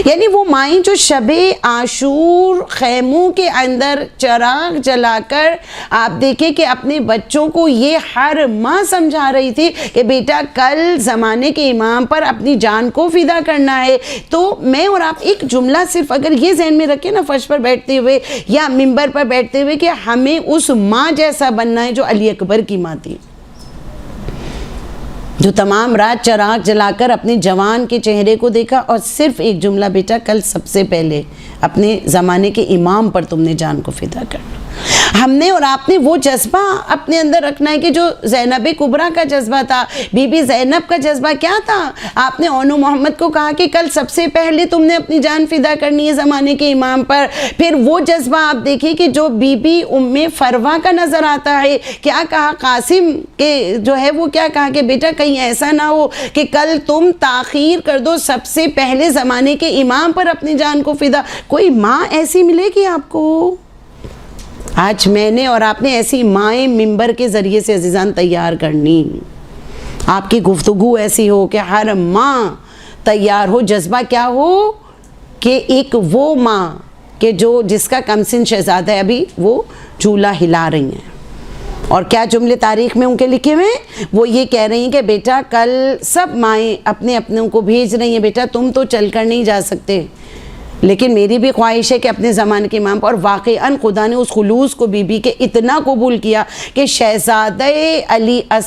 یعنی وہ مائیں جو شب عاشور خیموں کے اندر چراغ جلا کر آپ دیکھیں کہ اپنے بچوں کو یہ ہر ماں سمجھا رہی تھی کہ بیٹا کل زمانے کے امام پر اپنی جان کو فدا کرنا ہے. تو میں اور آپ ایک جملہ صرف اگر یہ ذہن میں رکھیں نا, فرش پر بیٹھتے ہوئے یا منبر پر بیٹھتے ہوئے, کہ ہمیں اس ماں جیسا بننا ہے جو علی اکبر کی ماں تھی, جو تمام رات چراغ جلا کر اپنے جوان کے چہرے کو دیکھا اور صرف ایک جملہ, بیٹا کل سب سے پہلے اپنے زمانے کے امام پر تم نے جان کو فدا کرنا. ہم نے اور آپ نے وہ جذبہ اپنے اندر رکھنا ہے کہ جو زینب کبریٰ کا جذبہ تھا. بی بی زینب کا جذبہ کیا تھا؟ آپ نے اونو محمد کو کہا کہ کل سب سے پہلے تم نے اپنی جان فدا کرنی ہے زمانے کے امام پر. پھر وہ جذبہ آپ دیکھیں کہ جو بی بی ام فروا کا نظر آتا ہے, کیا کہا قاسم کہ جو ہے وہ کیا کہا کہ بیٹا کہیں ایسا نہ ہو کہ کل تم تاخیر کر دو, سب سے پہلے زمانے کے امام پر اپنی جان کو فدا. کوئی ماں ایسی ملے گی آپ کو؟ آج میں نے اور آپ نے ایسی مائیں ممبر کے ذریعے سے عزیزان تیار کرنی. آپ کی گفتگو ایسی ہو کہ ہر ماں تیار ہو. جذبہ کیا ہو کہ ایک وہ ماں کہ جو جس کا کمسن شہزادہ ہے, ابھی وہ جھولا ہلا رہی ہیں, اور کیا جملے تاریخ میں ان کے لکھے ہوئے ہیں, وہ یہ کہہ رہی ہیں کہ بیٹا کل سب مائیں اپنے اپنوں کو بھیج رہی ہیں, بیٹا تم تو چل کر نہیں جا سکتے, لیکن میری بھی خواہش ہے کہ اپنے زمانے کے امام پر. اور واقعاً خدا نے اس خلوص کو بی بی کے اتنا قبول کیا کہ شہزادہ علی